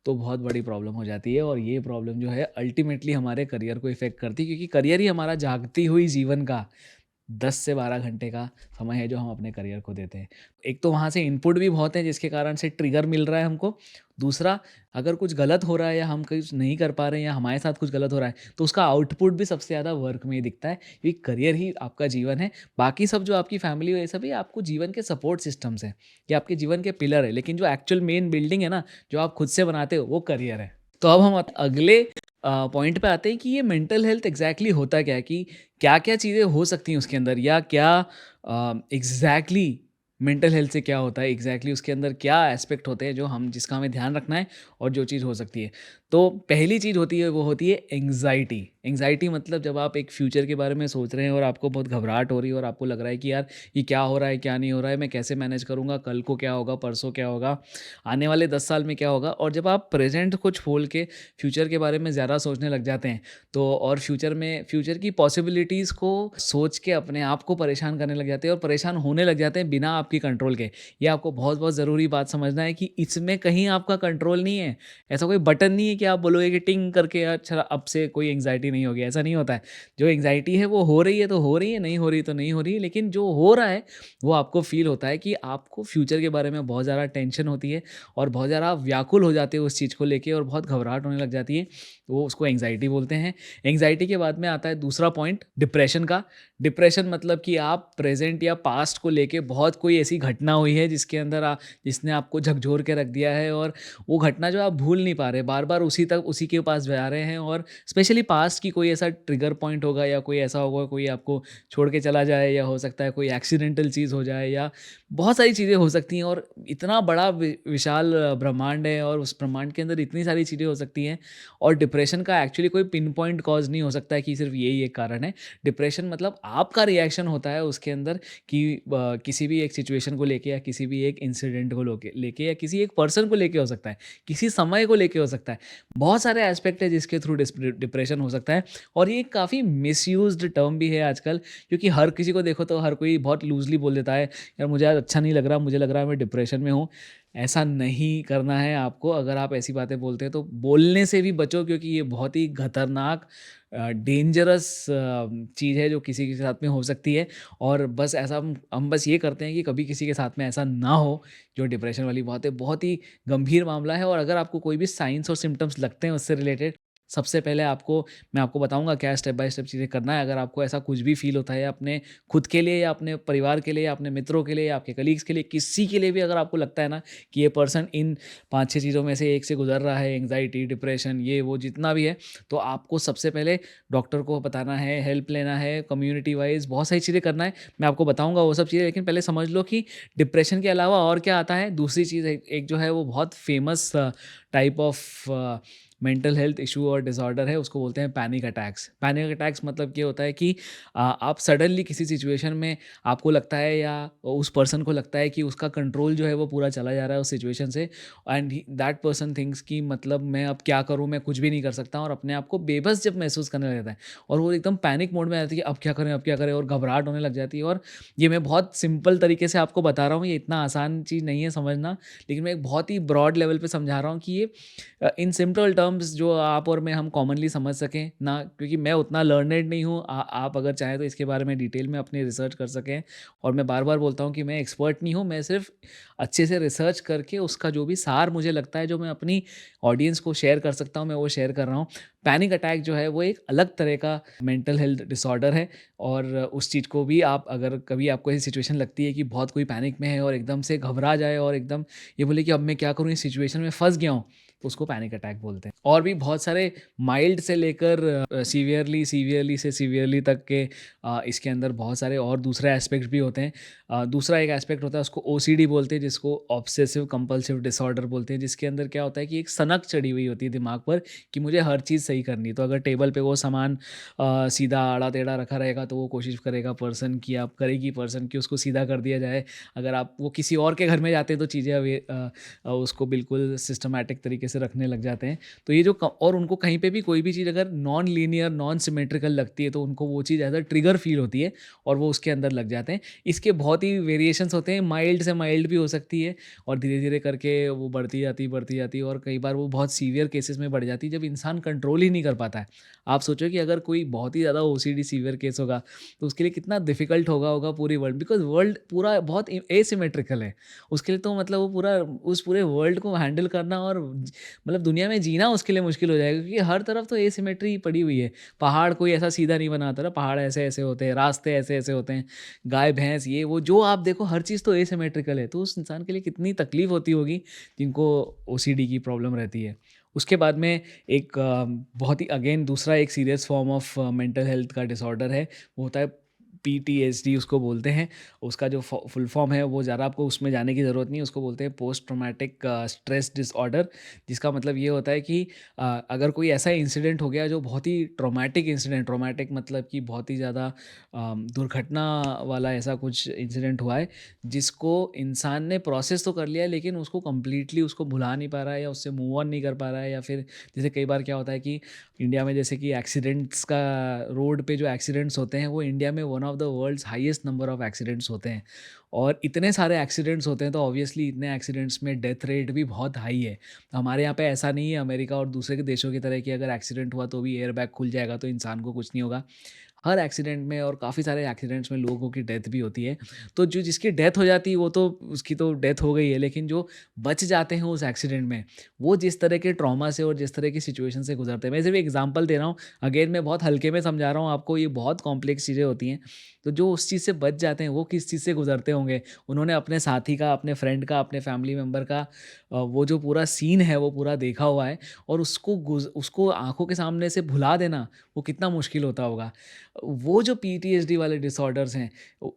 तो बहुत बड़ी प्रॉब्लम हो जाती है और ये प्रॉब्लम जो है अल्टीमेटली हमारे करियर को इफ़ेक्ट करती है, क्योंकि करियर ही हमारा जागती हुई जीवन का 10 से 12 घंटे का समय है जो हम अपने करियर को देते हैं। एक तो वहाँ से इनपुट भी बहुत है जिसके कारण से ट्रिगर मिल रहा है हमको। दूसरा, अगर कुछ गलत हो रहा है या हम कुछ नहीं कर पा रहे हैं या हमारे साथ कुछ गलत हो रहा है, तो उसका आउटपुट भी सबसे ज़्यादा वर्क में ही दिखता है। क्योंकि करियर ही आपका जीवन है। बाकी सब जो आपकी फैमिली हो, ये सब ये आपको जीवन के सपोर्ट सिस्टम्स हैं। ये आपके जीवन के पिलर है। लेकिन जो एक्चुअल मेन बिल्डिंग है ना, जो आप खुद से बनाते हो, वो करियर है। तो अब हम अगले पॉइंट पे आते हैं कि ये मेंटल हेल्थ एग्जैक्टली होता क्या है, कि क्या-क्या चीज़ें हो सकती हैं उसके अंदर, या क्या एग्जैक्टली मेंटल हेल्थ से क्या होता है, एग्जैक्टली उसके अंदर क्या एस्पेक्ट होते हैं जो हम जिसका हमें ध्यान रखना है और जो चीज़ हो सकती है। तो पहली चीज़ होती है वो होती है एंग्जाइटी। एंग्जाइटी मतलब जब आप एक फ्यूचर के बारे में सोच रहे हैं और आपको बहुत घबराहट हो रही है और आपको लग रहा है कि यार ये क्या हो रहा है, क्या नहीं हो रहा है, मैं कैसे मैनेज करूँगा, कल को क्या होगा, परसों क्या होगा, आने वाले 10 साल में क्या होगा। और जब आप प्रेज़ेंट को छोड़ के फ्यूचर के बारे में ज़्यादा सोचने लग जाते हैं, तो और फ्यूचर की पॉसिबिलिटीज़ को सोच के अपने आप को परेशान करने लग जाते हैं और परेशान होने लग जाते हैं बिना आपकी कंट्रोल के। ये आपको बहुत-बहुत ज़रूरी बात समझना है कि इसमें कहीं आपका कंट्रोल नहीं है। ऐसा कोई बटन नहीं है कि आप बोलोगे कि टिंग करके अच्छा अब से कोई एंग्ज़ायटी नहीं होगी, ऐसा नहीं होता है। जो एंग्ज़ायटी है वो हो रही है तो हो रही है, नहीं हो रही तो नहीं हो रही है, लेकिन जो हो रहा है वो आपको फ़ील होता है कि आपको फ्यूचर के बारे में बहुत ज़्यादा टेंशन होती है और बहुत ज़्यादा आप व्याकुल हो जाते हो उस चीज़ को लेके और बहुत घबराहट होने लग जाती है। तो वो उसको एंग्ज़ायटी बोलते हैं। एंग्ज़ायटी के बाद में आता है दूसरा पॉइंट, डिप्रेशन का। डिप्रेशन मतलब कि आप प्रेज़ेंट या पास्ट को लेके बहुत कोई ऐसी घटना हुई है जिसके अंदर जिसने आपको झकझोर के रख दिया है और वो घटना जो आप भूल नहीं पा रहे, बार-बार उसी के पास जा रहे हैं। और स्पेशली पास्ट की कोई ऐसा ट्रिगर पॉइंट होगा या कोई ऐसा होगा, कोई आपको छोड़ के चला जाए, या हो सकता है कोई एक्सीडेंटल चीज़ हो जाए, या बहुत सारी चीज़ें हो सकती हैं। और इतना बड़ा विशाल ब्रह्मांड है और उस ब्रह्मांड के अंदर इतनी सारी चीज़ें हो सकती हैं। और डिप्रेशन का एक्चुअली कोई पिन पॉइंट कॉज़ नहीं हो सकता है कि सिर्फ यही एक कारण है। डिप्रेशन मतलब आपका रिएक्शन होता है उसके अंदर कि किसी भी एक सिचुएशन को लेके या किसी भी एक इंसिडेंट को लेके या किसी एक पर्सन को लेके हो सकता है, किसी समय को लेके हो सकता है। बहुत सारे एस्पेक्ट है जिसके थ्रू डिप्रेशन हो सकता है। और ये काफ़ी मिसयूज्ड टर्म भी है आजकल, क्योंकि हर किसी को देखो तो हर कोई बहुत लूज़ली बोल देता है, यार मुझे आज अच्छा नहीं लग रहा, मुझे लग रहा है मैं डिप्रेशन में हूँ। ऐसा नहीं करना है आपको। अगर आप ऐसी बातें बोलते हैं तो बोलने से भी बचो, क्योंकि ये बहुत ही खतरनाक डेंजरस चीज़ है जो किसी के साथ में हो सकती है। और बस ऐसा हम बस ये करते हैं कि कभी किसी के साथ में ऐसा ना हो। जो डिप्रेशन वाली बात है, बहुत ही गंभीर मामला है। और अगर आपको कोई भी साइंस और सिम्पटम्स लगते हैं उससे रिलेटेड, सबसे पहले मैं आपको बताऊँगा क्या स्टेप बाय स्टेप चीज़ें करना है। अगर आपको ऐसा कुछ भी फ़ील होता है, अपने खुद के लिए या अपने परिवार के लिए या अपने मित्रों के लिए या आपके कलीग्स के लिए, किसी के लिए भी अगर आपको लगता है ना कि ये पर्सन इन 5-6 चीज़ों में से एक से गुज़र रहा है, एंग्ज़ायटी, डिप्रेशन, ये वो जितना भी है, तो आपको सबसे पहले डॉक्टर को बताना है, हेल्प लेना है, कम्युनिटी वाइज़ बहुत सारी चीज़ें करना है। मैं आपको बताऊँगा वो सब चीज़ें, लेकिन पहले समझ लो कि डिप्रेशन के अलावा और क्या आता है। दूसरी चीज़ एक एक जो है वो बहुत famous type of mental health issue और डिसऑर्डर है उसको बोलते हैं पैनिक अटैक्स। पैनिक अटैक्स मतलब ये होता है कि आप सडनली किसी सिचुएशन में आपको लगता है या उस पर्सन को लगता है कि उसका कंट्रोल जो है वो पूरा चला जा रहा है उस सिचुएशन से, एंड दैट पर्सन थिंक्स कि मतलब मैं अब क्या करूँ, मैं कुछ भी नहीं कर सकता, और अपने आप को बेबस जब महसूस करने लगता है और वो एकदम पैनिक मोड में आ जाती है कि अब क्या करें, और घबराहट होने लग जाती है। और ये मैं बहुत सिंपल तरीके से आपको बता रहा हूँ, ये इतना आसान चीज़ नहीं है समझना, लेकिन मैं एक बहुत ही ब्रॉड लेवल पे समझा रहा हूँ कि ये इन सिंपल टर्म्स जो आप और मैं हम कॉमनली समझ सकें ना, क्योंकि मैं उतना लर्नेड नहीं हूँ। आप अगर चाहें तो इसके बारे में डिटेल में अपनी रिसर्च कर सकें, और मैं बार बार बोलता हूँ कि मैं एक्सपर्ट नहीं हूँ, मैं सिर्फ अच्छे से रिसर्च करके उसका जो भी सार मुझे लगता है जो मैं अपनी ऑडियंस को शेयर कर सकता हूँ, मैं वो शेयर कर रहा हूँ। पैनिक अटैक जो है वो एक अलग तरह का मेंटल हेल्थ डिसऑर्डर है, और उस चीज़ को भी आप अगर कभी आपको ऐसी सिचुएशन लगती है कि बहुत कोई पैनिक में है और एकदम से घबरा जाए और एकदम ये बोले कि अब मैं क्या करूँ, इस सिचुएशन में फंस गया हूँ, तो उसको पैनिक अटैक बोलते हैं। और भी बहुत सारे माइल्ड से लेकर सीवियरली सीवियरली से सीवियरली तक के इसके अंदर बहुत सारे और दूसरे एस्पेक्ट भी होते हैं। दूसरा एक एस्पेक्ट होता है उसको ओसीडी बोलते हैं, जिसको ऑब्सेसिव कंपल्सिव डिसऑर्डर बोलते हैं, जिसके अंदर क्या होता है कि एक सनक चढ़ी हुई होती है दिमाग पर कि मुझे हर चीज़ सही करनी है। तो अगर टेबल पे वो सामान सीधा आड़ा टेढ़ा रखा रहेगा तो वो कोशिश करेगा पर्सन की, आप करेगी पर्सन की उसको सीधा कर दिया जाए। अगर आप वो किसी और के घर में जाते हैं तो चीज़ें उसको बिल्कुल सिस्टमैटिक तरीके से रखने लग जाते हैं। तो ये जो और उनको कहीं पे भी कोई भी चीज़ अगर नॉन लीनियर नॉन सिमेट्रिकल लगती है तो उनको वो चीज़ एज अ ट्रिगर फील होती है और वो उसके अंदर लग जाते हैं। इसके बहुत ही वेरिएशंस होते हैं, माइल्ड से माइल्ड भी हो सकती है और धीरे धीरे करके वो बढ़ती जाती है और कई बार वो बहुत सीवियर केसेस में बढ़ जाती है जब इंसान कंट्रोल ही नहीं कर पाता है। आप सोचो कि अगर कोई बहुत ही ज़्यादा ओसीडी सीवियर केस होगा तो उसके लिए कितना डिफिकल्ट होगा पूरी वर्ल्ड, बिकॉज वर्ल्ड पूरा बहुत एसिमेट्रिकल है। उसके लिए तो मतलब वो पूरा उस पूरे वर्ल्ड को हैंडल करना और मतलब दुनिया में जीना उसके लिए मुश्किल हो जाएगा, क्योंकि हर तरफ तो एसिमेट्री पड़ी हुई है। पहाड़ कोई ऐसा सीधा नहीं बनाता ना, पहाड़ ऐसे ऐसे होते हैं, रास्ते ऐसे ऐसे होते हैं, गाय भैंस ये वो जो आप देखो हर चीज़ तो एसिमेट्रिकल है। तो उस इंसान के लिए कितनी तकलीफ होती होगी जिनको ओसीडी की प्रॉब्लम रहती है। उसके बाद में एक बहुत ही अगेन दूसरा एक serious form of mental health का डिसऑर्डर है, वो होता है पीटीएसडी उसको बोलते हैं। उसका जो फुल फॉर्म है वो ज़्यादा आपको उसमें जाने की ज़रूरत नहीं है, उसको बोलते हैं पोस्ट ट्रॉमेटिक स्ट्रेस डिसऑर्डर। जिसका मतलब ये होता है कि अगर कोई ऐसा इंसिडेंट हो गया जो बहुत ही ट्रॉमेटिक इंसिडेंट, ट्रॉमेटिक मतलब कि बहुत ही ज़्यादा दुर्घटना वाला ऐसा कुछ इंसिडेंट हुआ है जिसको इंसान ने प्रोसेस तो कर लिया है लेकिन उसको कंप्लीटली उसको भुला नहीं पा रहा है या उससे मूव ऑन नहीं कर पा रहा है, या फिर जैसे कई बार क्या होता है कि इंडिया में जैसे कि एक्सीडेंट्स का, रोड पे जो एक्सीडेंट्स होते हैं वो इंडिया में one of the world's highest number of accidents होते हैं, और इतने सारे एक्सीडेंट्स होते हैं तो ऑब्वियसली इतने एक्सीडेंट्स में डेथ रेट भी बहुत हाई है। हमारे यहाँ पे ऐसा नहीं है अमेरिका और दूसरे के देशों की तरह कि अगर एक्सीडेंट हुआ तो भी एयर बैग खुल जाएगा तो इंसान को कुछ नहीं होगा। हर एक्सीडेंट में और काफ़ी सारे एक्सीडेंट्स में लोगों की डेथ भी होती है। तो जो जिसकी डेथ हो जाती है वो तो उसकी तो डेथ हो गई है, लेकिन जो बच जाते हैं उस एक्सीडेंट में, वो जिस तरह के ट्रॉमा से और जिस तरह की सिचुएशन से गुजरते हैं, मैं सिर्फ एग्जांपल दे रहा हूँ। अगेन मैं बहुत हल्के में समझा रहा हूँ आपको, ये बहुत कॉम्प्लेक्स चीज़ें होती हैं। तो जो उस चीज़ से बच जाते हैं वो किस चीज़ से गुजरते होंगे, उन्होंने अपने साथी का, अपने फ्रेंड का, अपने फैमिली मेम्बर का वो जो पूरा सीन है वो पूरा देखा हुआ है, और उसको आंखों के सामने से भुला देना वो कितना मुश्किल होता होगा। वो जो पीटीएसडी वाले डिसऑर्डर्स हैं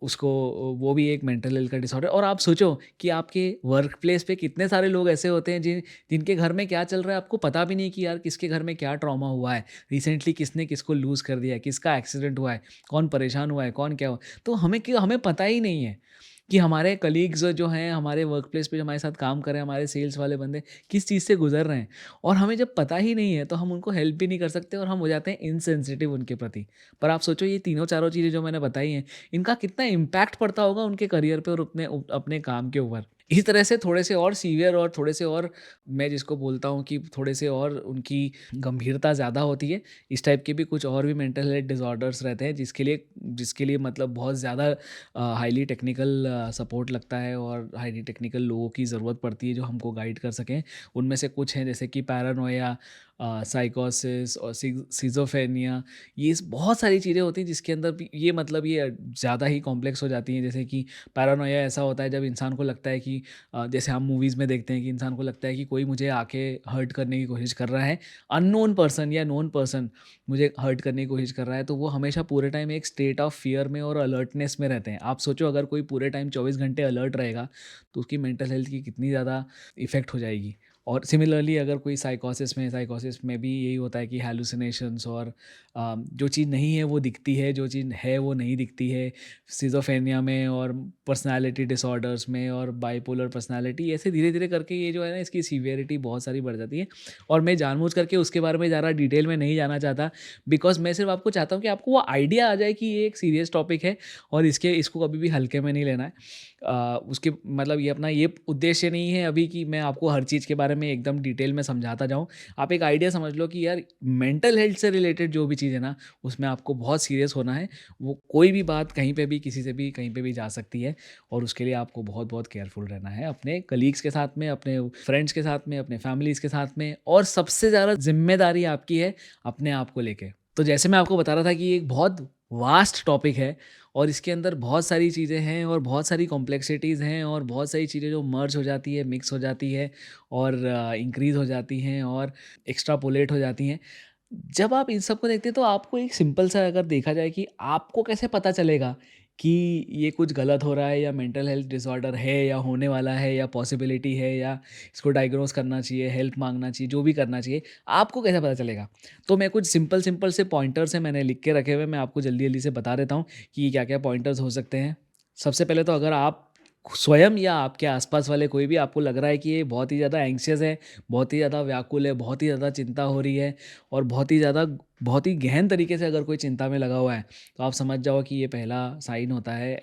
उसको, वो भी एक मेंटल हेल्थ का डिसऑर्डर। और आप सोचो कि आपके वर्क प्लेस पे कितने सारे लोग ऐसे होते हैं जिनके घर में क्या चल रहा है आपको पता भी नहीं कि यार किसके घर में क्या ट्रॉमा हुआ है, रिसेंटली किसने किसको लूज़ कर दिया है, किसका एक्सीडेंट हुआ है, कौन परेशान हुआ है, कौन क्या हुआ। तो हमें पता ही नहीं है कि हमारे कलीग्स जो हैं, हमारे वर्क प्लेस पे जो हमारे साथ काम कर रहे हैं, हमारे सेल्स वाले बंदे किस चीज़ से गुजर रहे हैं, और हमें जब पता ही नहीं है तो हम उनको हेल्प भी नहीं कर सकते और हम हो जाते हैं इनसेंसिटिव उनके प्रति। पर आप सोचो ये तीनों चारों चीज़ें जो मैंने बताई हैं, इनका कितना इम्पैक्ट पड़ता होगा उनके करियर पे और अपने अपने काम के ऊपर। इसी तरह से थोड़े से और सीवियर और थोड़े से और, मैं जिसको बोलता हूँ कि थोड़े से और उनकी गंभीरता ज़्यादा होती है, इस टाइप के भी कुछ और भी मेंटल हेल्थ डिसऑर्डर्स रहते हैं जिसके लिए मतलब बहुत ज़्यादा हाईली टेक्निकल सपोर्ट लगता है और हाईली टेक्निकल लोगों की ज़रूरत पड़ती है जो हमको गाइड कर सकें। उनमें से कुछ हैं जैसे कि पैरानोया, साइकोसिस और सिज़ोफ्रेनिया। बहुत सारी चीज़ें होती हैं जिसके अंदर भी ये मतलब ये ज़्यादा ही कॉम्प्लेक्स हो जाती हैं। जैसे कि पैरानोया ऐसा होता है जब इंसान को लगता है कि जैसे हम मूवीज़ में देखते हैं कि इंसान को लगता है कि कोई मुझे आके हर्ट करने की कोशिश कर रहा है, अननोन पर्सन या नोन पर्सन मुझे हर्ट करने की कोशिश कर रहा है, तो वो हमेशा पूरे टाइम एक स्टेट ऑफ फियर में और अलर्टनेस में रहते हैं। आप सोचो अगर कोई पूरे टाइम 24 घंटे अलर्ट रहेगा, तो उसकी मेंटल हेल्थ की कितनी ज़्यादा इफ़ेक्ट हो जाएगी। और सिमिलरली अगर कोई साइकोसिस में भी यही होता है कि हैलुसिनेशंस और जो चीज़ नहीं है वो दिखती है, जो चीज़ है वो नहीं दिखती है। सिज़ोफ्रेनिया में और पर्सनैलिटी डिसऑर्डर्स में और बाइपोलर पर्सनैलिटी, ऐसे धीरे-धीरे करके ये जो है ना इसकी सीवियरिटी बहुत सारी बढ़ जाती है। और मैं जानबूझ करके उसके बारे में ज़्यादा डिटेल में नहीं जाना चाहता, बिकॉज़ मैं सिर्फ़ आपको चाहता हूँ कि आपको वो आइडिया आ जाए कि ये एक सीरियस टॉपिक है और इसको कभी भी हल्के में नहीं लेना है। उसके मतलब ये अपना ये उद्देश्य नहीं है अभी कि मैं आपको हर चीज़ के बारे में एकदम डिटेल में समझाता जाऊँ। आप एक आइडिया समझ लो कि यार मेंटल हेल्थ से रिलेटेड जो भी चीज़ है ना, उसमें आपको बहुत सीरियस होना है। वो कोई भी बात कहीं पे भी, किसी से भी, कहीं पे भी जा सकती है और उसके लिए आपको बहुत-बहुत केयरफुल रहना है अपने कलीग्स के साथ में, अपने फ्रेंड्स के साथ में, अपने फैमिलीज़ के साथ में, और सबसे ज़्यादा ज़िम्मेदारी आपकी है अपने आप को लेके। तो जैसे मैं आपको बता रहा था कि ये एक बहुत वास्ट टॉपिक है और इसके अंदर बहुत सारी चीज़ें हैं और बहुत सारी कॉम्प्लेक्सिटीज़ हैं और बहुत सारी चीज़ें जो मर्ज हो जाती है, मिक्स हो जाती है और इंक्रीज़ हो जाती हैं और एक्स्ट्रापोलेट हो जाती हैं। जब आप इन सब को देखते हैं तो आपको एक सिंपल सा अगर देखा जाए कि आपको कैसे पता चलेगा कि ये कुछ गलत हो रहा है या मेंटल हेल्थ डिसऑर्डर है या होने वाला है या पॉसिबिलिटी है या इसको डायग्नोस करना चाहिए, हेल्प माँगना चाहिए, जो भी करना चाहिए, आपको कैसे पता चलेगा? तो मैं कुछ सिंपल से पॉइंटर्स हैं मैंने लिख के रखे हुए हैं, मैं आपको जल्दी-जल्दी से बता देता हूँ कि क्या-क्या पॉइंटर्स हो सकते हैं। सबसे पहले तो अगर आप स्वयं या आपके आस-पास वाले कोई भी आपको लग रहा है कि ये बहुत ही ज़्यादा एंग्ज़ियस है, बहुत ही ज़्यादा व्याकुल है, बहुत ही ज़्यादा चिंता हो रही है और बहुत ही गहन तरीके से अगर कोई चिंता में लगा हुआ है, तो आप समझ जाओ कि ये पहला साइन होता है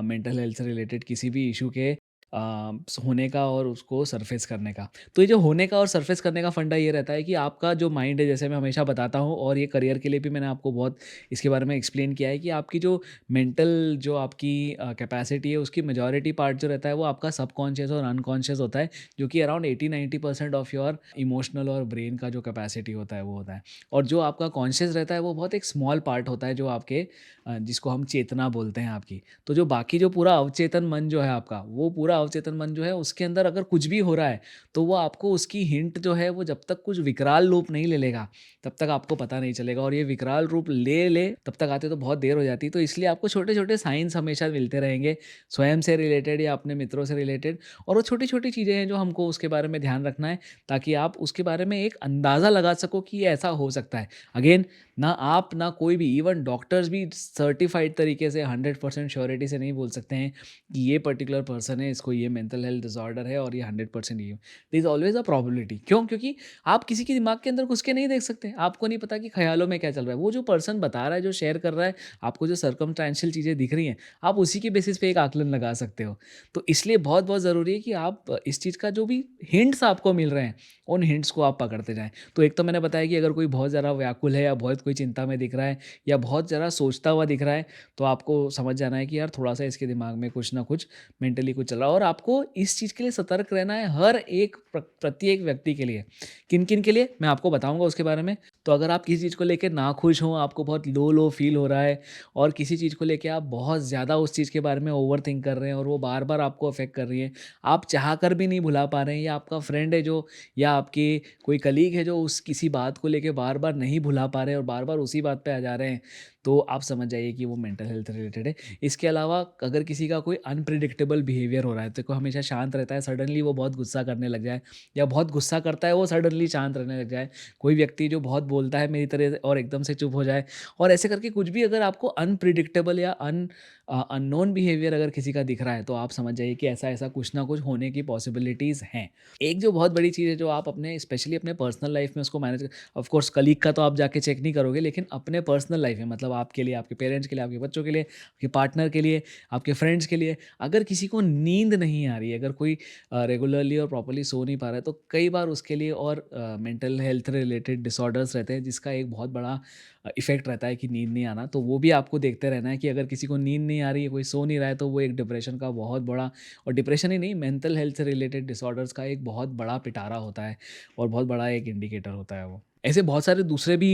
मेंटल हेल्थ से रिलेटेड किसी भी इश्यू के होने का और उसको सरफेस करने का। तो ये जो होने का और सरफेस करने का फंडा ये रहता है कि आपका जो माइंड है, जैसे मैं हमेशा बताता हूँ और ये करियर के लिए भी मैंने आपको बहुत इसके बारे में एक्सप्लेन किया है कि आपकी जो आपकी कैपेसिटी है उसकी मेजॉरिटी पार्ट जो रहता है वो आपका सबकॉन्शियस और अनकॉन्शियस होता है, जो कि अराउंड 80-90% ऑफ योर इमोशनल और ब्रेन का जो कैपेसिटी होता है वो होता है। और जो आपका कॉन्शियस रहता है वो बहुत एक स्मॉल पार्ट होता है, जो आपके जिसको हम चेतना बोलते हैं आपकी। तो जो बाकी जो पूरा अवचेतन मन जो है आपका, वो पूरा अवचेतन मन जो है उसके अंदर अगर कुछ भी हो रहा है, तो वो आपको उसकी हिंट जो है वो जब तक कुछ विकराल रूप नहीं ले लेगा, तब तक आपको पता नहीं चलेगा, और ये विकराल रूप ले तब तक आते तो बहुत देर हो जाती है। तो इसलिए आपको छोटे-छोटे साइन्स हमेशा मिलते रहेंगे, स्वयं से रिलेटेड या अपने मित्रों से रिलेटेड, और वो छोटी-छोटी चीज़ें हैं जो हमको उसके बारे में ध्यान रखना है, ताकि आप उसके बारे में एक अंदाज़ा लगा सको कि ये ऐसा हो सकता है। अगेन, ना आप ना कोई भी, इवन डॉक्टर्स भी सर्टिफाइड तरीके से 100% श्योरिटी से नहीं बोल सकते हैं कि ये पर्टिकुलर पर्सन है, इसको ये मेंटल हेल्थ डिसऑर्डर है और ये 100% ये। There is always a probability. क्यों? क्योंकि आप किसी के दिमाग के अंदर घुस के नहीं देख सकते, आपको नहीं पता कि ख्यालों में क्या चल रहा है। वो जो पर्सन बता रहा है, जो शेयर कर रहा है, आपको जो सर्कमस्टेंशियल चीज़ें दिख रही हैं, आप उसी के बेसिस पे एक आकलन लगा सकते हो। तो इसलिए बहुत बहुत ज़रूरी है कि आप इस चीज़ का जो भी हिंट्स आपको मिल रहे हैं, उन हिंट्स को आप पकड़ते जाएं। तो एक तो मैंने बताया कि अगर कोई बहुत ज़्यादा व्याकुल है या बहुत कोई चिंता में दिख रहा है या बहुत ज़्यादा सोचता हुआ दिख रहा है, तो आपको समझ जाना है कि यार थोड़ा-सा इसके दिमाग में कुछ ना कुछ मेंटली कुछ चल रहा है, और आपको इस चीज़ के लिए सतर्क रहना है, हर एक प्रत्येक व्यक्ति के लिए। किन-किन के लिए? मैं आपको बताऊँगा उसके बारे में। तो अगर आप किसी चीज़ को लेके नाखुश हो, आपको बहुत लो फ़ील हो रहा है और किसी चीज़ को लेके आप बहुत ज़्यादा उस चीज़ के बारे में ओवरथिंक कर रहे हैं और वो बार-बार आपको अफ़ेक्ट कर रही है, आप चाह कर भी नहीं भुला पा रहे हैं, या आपका फ्रेंड है जो, या आपके कोई कलीग है जो उस किसी बात को लेके बार-बार नहीं भुला पा रहे हैं और बार-बार उसी बात पे आ जा रहे हैं, तो आप समझ जाइए कि वो मेंटल हेल्थ रिलेटेड है। इसके अलावा अगर किसी का कोई अनप्रेडिक्टेबल बिहेवियर हो रहा है, तो कोई हमेशा शांत रहता है, सडनली वो बहुत गुस्सा करने लग जाए, या बहुत गुस्सा करता है वो सडनली शांत रहने लग जाए, कोई व्यक्ति जो बहुत बोलता है मेरी तरह और एकदम से चुप हो जाए, और ऐसे करके कुछ भी अगर आपको अनप्रेडिक्टेबल या अननोन बिहेवियर अगर किसी का दिख रहा है, तो आप समझ जाइए कि ऐसा-ऐसा कुछ ना कुछ होने की पॉसिबिलिटीज़ हैं। एक जो बहुत बड़ी चीज़ है जो आप अपने स्पेशली अपने पर्सनल लाइफ में उसको मैनेज, ऑफ कोर्स कलीग का तो आप जाके चेक नहीं करोगे, लेकिन अपने पर्सनल लाइफ में, मतलब आपके लिए, आपके पेरेंट्स के लिए, आपके बच्चों के लिए, आपके पार्टनर के लिए, आपके फ्रेंड्स के लिए, अगर किसी को नींद नहीं आ रही है, अगर कोई रेगुलरली और प्रॉपर्ली सो नहीं पा रहा है, तो कई बार उसके लिए और मेंटल हेल्थ रिलेटेड डिसऑर्डर्स रहते हैं, जिसका एक बहुत बड़ा इफ़ेक्ट रहता है कि नींद नहीं आना। तो वो भी आपको देखते रहना है कि अगर किसी को नींद नहीं आ रही है, कोई सो नहीं रहा है, तो वो एक डिप्रेशन का बहुत बड़ा, और डिप्रेशन ही नहीं, मेंटल हेल्थ से रिलेटेड डिसऑर्डर्स का एक बहुत बड़ा पिटारा होता है और बहुत बड़ा एक इंडिकेटर होता है वो। ऐसे बहुत सारे दूसरे भी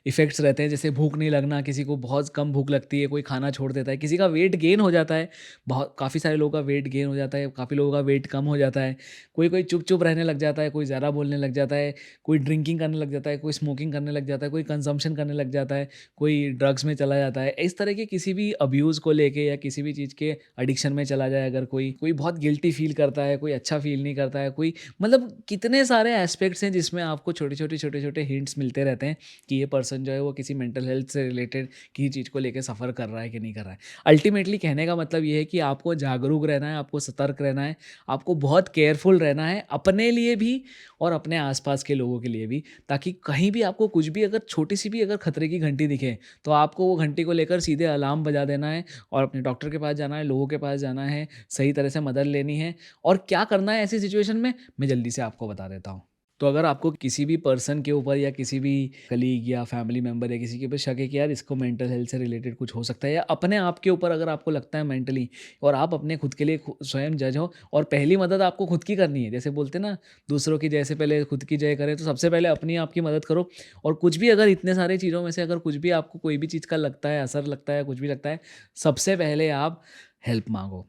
इफ़ेक्ट्स रहते हैं, जैसे भूख नहीं लगना, किसी को बहुत कम भूख लगती है, कोई खाना छोड़ देता है, किसी का वेट गेन हो जाता है, बहुत काफ़ी सारे लोगों का वेट गेन हो जाता है, काफ़ी लोगों का वेट कम हो जाता है, कोई-कोई चुप-चुप रहने लग जाता है, कोई ज़्यादा बोलने लग जाता है, कोई ड्रिंकिंग करने लग जाता है, कोई स्मोकिंग करने लग जाता है, कोई कंज़म्पशन करने लग जाता है, कोई ड्रग्स में चला जाता है। इस तरह के किसी भी अब्यूज़ को लेके या किसी भी चीज़ के एडिक्शन में चला जाए अगर कोई, कोई बहुत गिल्टी फ़ील करता है, कोई अच्छा फ़ील नहीं करता है, कोई मतलब कितने सारे एस्पेक्ट्स हैं जिसमें आपको छोटे-छोटे हिंट्स मिलते रहते हैं कि ये पर्सन जो है वो किसी मेंटल हेल्थ से रिलेटेड किसी चीज़ को लेके सफ़र कर रहा है कि नहीं कर रहा है। अल्टीमेटली कहने का मतलब ये है कि आपको जागरूक रहना है, आपको सतर्क रहना है, आपको बहुत केयरफुल रहना है अपने लिए भी और अपने आस-पास के लोगों के लिए भी, ताकि कहीं भी आपको कुछ भी अगर छोटी-सी भी अगर खतरे की घंटी दिखे, तो आपको वो घंटी को लेकर सीधे अलार्म बजा देना है और अपने डॉक्टर के पास जाना है, लोगों के पास जाना है, सही तरह से मदद लेनी है और क्या करना है ऐसी सिचुएशन में, मैं जल्दी से आपको बता देता हूँ। तो अगर आपको किसी भी पर्सन के ऊपर या किसी भी कलीग या फैमिली मेंबर या किसी के ऊपर शक है कि यार इसको मेंटल हेल्थ से रिलेटेड कुछ हो सकता है, या अपने आप के ऊपर अगर आपको लगता है मेंटली, और आप अपने खुद के लिए स्वयं जज हो और पहली मदद आपको खुद की करनी है, जैसे बोलते हैं ना, दूसरों की जैसे पहले खुद की जय करें, तो सबसे पहले अपनी आपकी मदद करो। और कुछ भी अगर इतने सारे चीज़ों में से अगर कुछ भी आपको कोई भी चीज़ का लगता है, असर लगता है, कुछ भी लगता है, सबसे पहले आप हेल्प मांगो।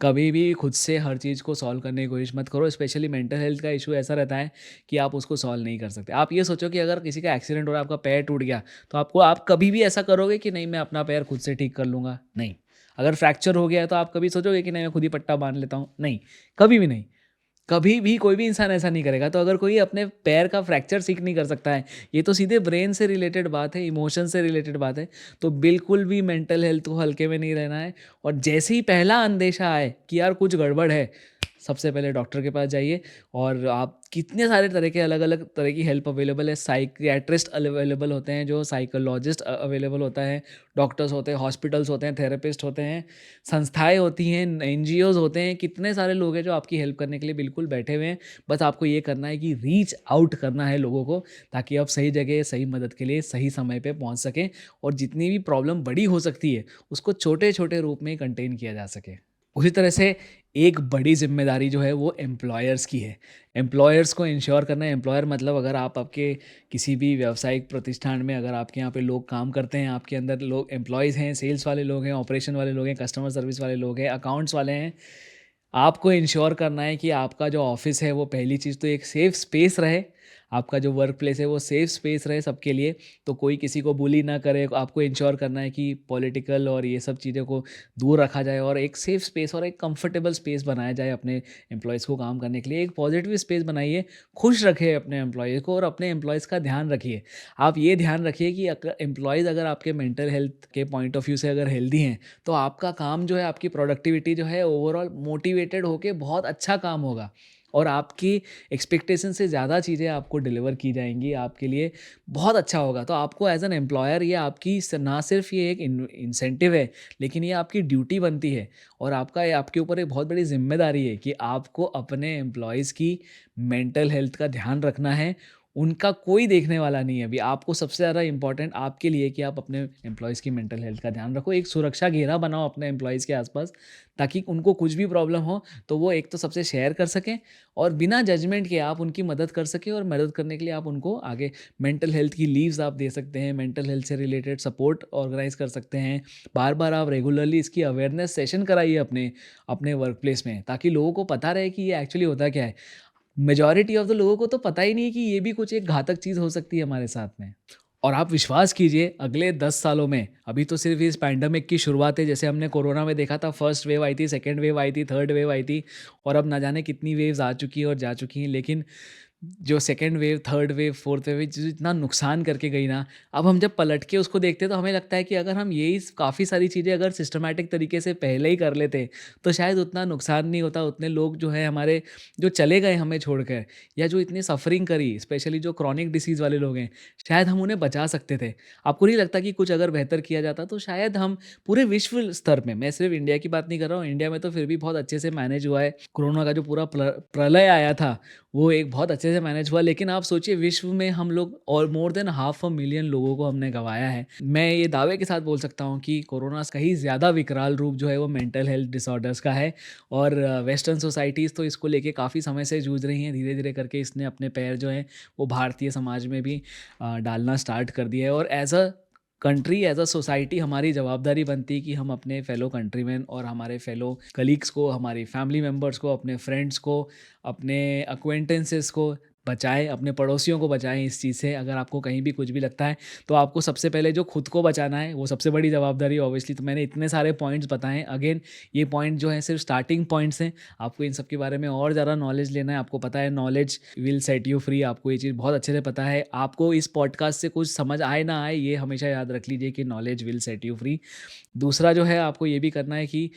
कभी भी खुद से हर चीज़ को सॉल्व करने की कोशिश मत करो। स्पेशली मेंटल हेल्थ का इशू ऐसा रहता है कि आप उसको सॉल्व नहीं कर सकते। आप ये सोचो कि अगर किसी का एक्सीडेंट हो रहा है, आपका पैर टूट गया, तो आप कभी भी ऐसा करोगे कि नहीं मैं अपना पैर खुद से ठीक कर लूँगा? नहीं। अगर फ्रैक्चर हो गया है तो आप कभी सोचोगे कि नहीं मैं खुद ही पट्टा बाँध लेता हूँ? नहीं, कभी भी नहीं। कभी भी कोई भी इंसान ऐसा नहीं करेगा। तो अगर कोई अपने पैर का फ्रैक्चर ठीक नहीं कर सकता है, ये तो सीधे ब्रेन से रिलेटेड बात है, इमोशन से रिलेटेड बात है। तो बिल्कुल भी मेंटल हेल्थ को हल्के में नहीं रहना है। और जैसे ही पहला अंदेशा आए कि यार कुछ गड़बड़ है, सबसे पहले डॉक्टर के पास जाइए। और आप कितने सारे तरह के अलग-अलग तरह की हेल्प अवेलेबल है। साइकियाट्रिस्ट अवेलेबल होते हैं, जो साइकोलॉजिस्ट अवेलेबल होता है, डॉक्टर्स होते हैं, हॉस्पिटल्स होते हैं, थेरेपिस्ट होते हैं, संस्थाएँ होती हैं, एनजीओज़ होते हैं, कितने सारे लोग हैं जो आपकी हेल्प करने के लिए बिल्कुल बैठे हुए हैं। बस आपको ये करना है कि रीच आउट करना है लोगों को, ताकि आप सही जगह, सही मदद के लिए सही समय पे पहुँच सकें और जितनी भी प्रॉब्लम बड़ी हो सकती है, उसको छोटे-छोटे रूप में कंटेन किया जा सके। उसी तरह से एक बड़ी ज़िम्मेदारी जो है वो एम्प्लॉयर्स की है। एम्प्लॉयर्स को इंश्योर करना है। एम्प्लॉयर मतलब अगर आप आपके किसी भी व्यावसायिक प्रतिष्ठान में अगर आपके यहाँ पे लोग काम करते हैं, आपके अंदर लोग एम्प्लॉइज़ हैं, सेल्स वाले लोग हैं, ऑपरेशन वाले लोग हैं, कस्टमर सर्विस वाले लोग हैं, अकाउंट्स वाले हैं, आपको इंश्योर करना है कि आपका जो ऑफ़िस है वो पहली चीज़ तो एक सेफ़ स्पेस रहे। आपका जो वर्क प्लेस है वो सेफ़ स्पेस रहे सबके लिए, तो कोई किसी को बुली ना करे। आपको इंश्योर करना है कि पॉलिटिकल और ये सब चीज़ों को दूर रखा जाए और एक सेफ़ स्पेस और एक कंफर्टेबल स्पेस बनाया जाए अपने एम्प्लॉइज़ को काम करने के लिए। एक पॉजिटिव स्पेस बनाइए, खुश रखें अपने एम्प्लॉइज़ को और अपने एम्प्लॉइज़ का ध्यान रखिए। आप ये ध्यान रखिए कि अगर एम्प्लॉइज़ अगर आपके मेंटल हेल्थ के पॉइंट ऑफ व्यू से अगर हेल्दी हैं, तो आपका काम जो है, आपकी प्रोडक्टिविटी जो है, ओवरऑल मोटिवेटेड होके बहुत अच्छा काम होगा और आपकी एक्सपेक्टेशन से ज़्यादा चीज़ें आपको डिलीवर की जाएँगी, आपके लिए बहुत अच्छा होगा। तो आपको एज़ एन एम्प्लॉयर ये आपकी ना सिर्फ़ ये एक इंसेंटिव है, लेकिन ये आपकी ड्यूटी बनती है और ये आपके ऊपर एक बहुत बड़ी ज़िम्मेदारी है कि आपको अपने एम्प्लॉइज़ की मेंटल हेल्थ का ध्यान रखना है। उनका कोई देखने वाला नहीं है अभी। आपको सबसे ज़्यादा इम्पोर्टेंट आपके लिए कि आप अपने एम्प्लॉइज़ की मेंटल हेल्थ का ध्यान रखो। एक सुरक्षा घेरा बनाओ अपने एम्प्लॉइज़ के आस-पास, ताकि उनको कुछ भी प्रॉब्लम हो तो वो एक तो सबसे शेयर कर सकें और बिना जजमेंट के आप उनकी मदद कर सकें। और मदद करने के लिए आप उनको आगे मेंटल हेल्थ की लीव्स आप दे सकते हैं, मेंटल हेल्थ से रिलेटेड सपोर्ट ऑर्गेनाइज़ कर सकते हैं। बार-बार आप रेगुलरली इसकी अवेयरनेस सेशन कराइए अपने अपने वर्क प्लेस में, ताकि लोगों को पता रहे कि ये एक्चुअली होता क्या है। मेजॉरिटी ऑफ द लोगों को तो पता ही नहीं है कि ये भी कुछ एक घातक चीज़ हो सकती है हमारे साथ में। और आप विश्वास कीजिए, अगले 10 सालों में, अभी तो सिर्फ़ इस पैंडेमिक की शुरुआत है, जैसे हमने कोरोना में देखा था, फर्स्ट वेव आई थी, सेकंड वेव आई थी, थर्ड वेव आई थी और अब ना जाने कितनी वेव्स आ चुकी हैं और जा चुकी हैं। लेकिन जो second wave, third wave, fourth wave जो इतना नुकसान करके गई ना, अब हम जब पलट के उसको देखते हैं तो हमें लगता है कि अगर हम यही काफ़ी सारी चीज़ें अगर सिस्टमैटिक तरीके से पहले ही कर लेते, तो शायद उतना नुकसान नहीं होता, उतने लोग जो हैं हमारे जो चले गए हमें छोड़कर, या जो इतनी सफ़रिंग करी, स्पेशली जो क्रॉनिक डिसीज़ वाले लोग हैं, शायद हम उन्हें बचा सकते थे। आपको नहीं लगता कि कुछ अगर बेहतर किया जाता तो शायद हम पूरे विश्व स्तर में, मैं सिर्फ़ इंडिया की बात नहीं कर रहा हूँ, इंडिया में तो फिर भी बहुत अच्छे से मैनेज हुआ है। कोरोना का जो पूरा प्रलय आया था, वो एक बहुत अच्छे अच्छे से मैनेज हुआ। लेकिन आप सोचिए विश्व में हम लोग और more than half a million लोगों को हमने गँवाया है। मैं ये दावे के साथ बोल सकता हूँ कि कोरोना से कहीं ज़्यादा विकराल रूप जो है वो मेंटल हेल्थ डिसऑर्डर्स का है। और वेस्टर्न सोसाइटीज़ तो इसको लेके काफ़ी समय से जूझ रही हैं। धीरे-धीरे करके इसने अपने पैर जो हैं वो भारतीय समाज में भी डालना स्टार्ट कर दिया है। और as a country, as a society हमारी जवाबदारी बनती है कि हम अपने फेलो कंट्रीमैन और हमारे फेलो कलीग्स को, हमारी फैमिली मेंबर्स को, अपने फ्रेंड्स को, अपने अक्वेंटेंसेस को बचाएँ, अपने पड़ोसियों को बचाएँ इस चीज़ से। अगर आपको कहीं भी कुछ भी लगता है, तो आपको सबसे पहले जो खुद को बचाना है, वो सबसे बड़ी जवाबदारी है ऑब्वियसली। तो मैंने इतने सारे पॉइंट्स बताएँ। अगेन ये पॉइंट जो हैं सिर्फ़ स्टार्टिंग पॉइंट्स हैं। आपको इन सब के बारे में और ज़्यादा नॉलेज लेना है। आपको पता है knowledge will set you free, आपको ये चीज़ बहुत अच्छे से पता है। आपको इस पॉडकास्ट से कुछ समझ आए ना आए, ये हमेशा याद रख लीजिए कि knowledge will set you free. दूसरा जो है आपको ये भी करना है कि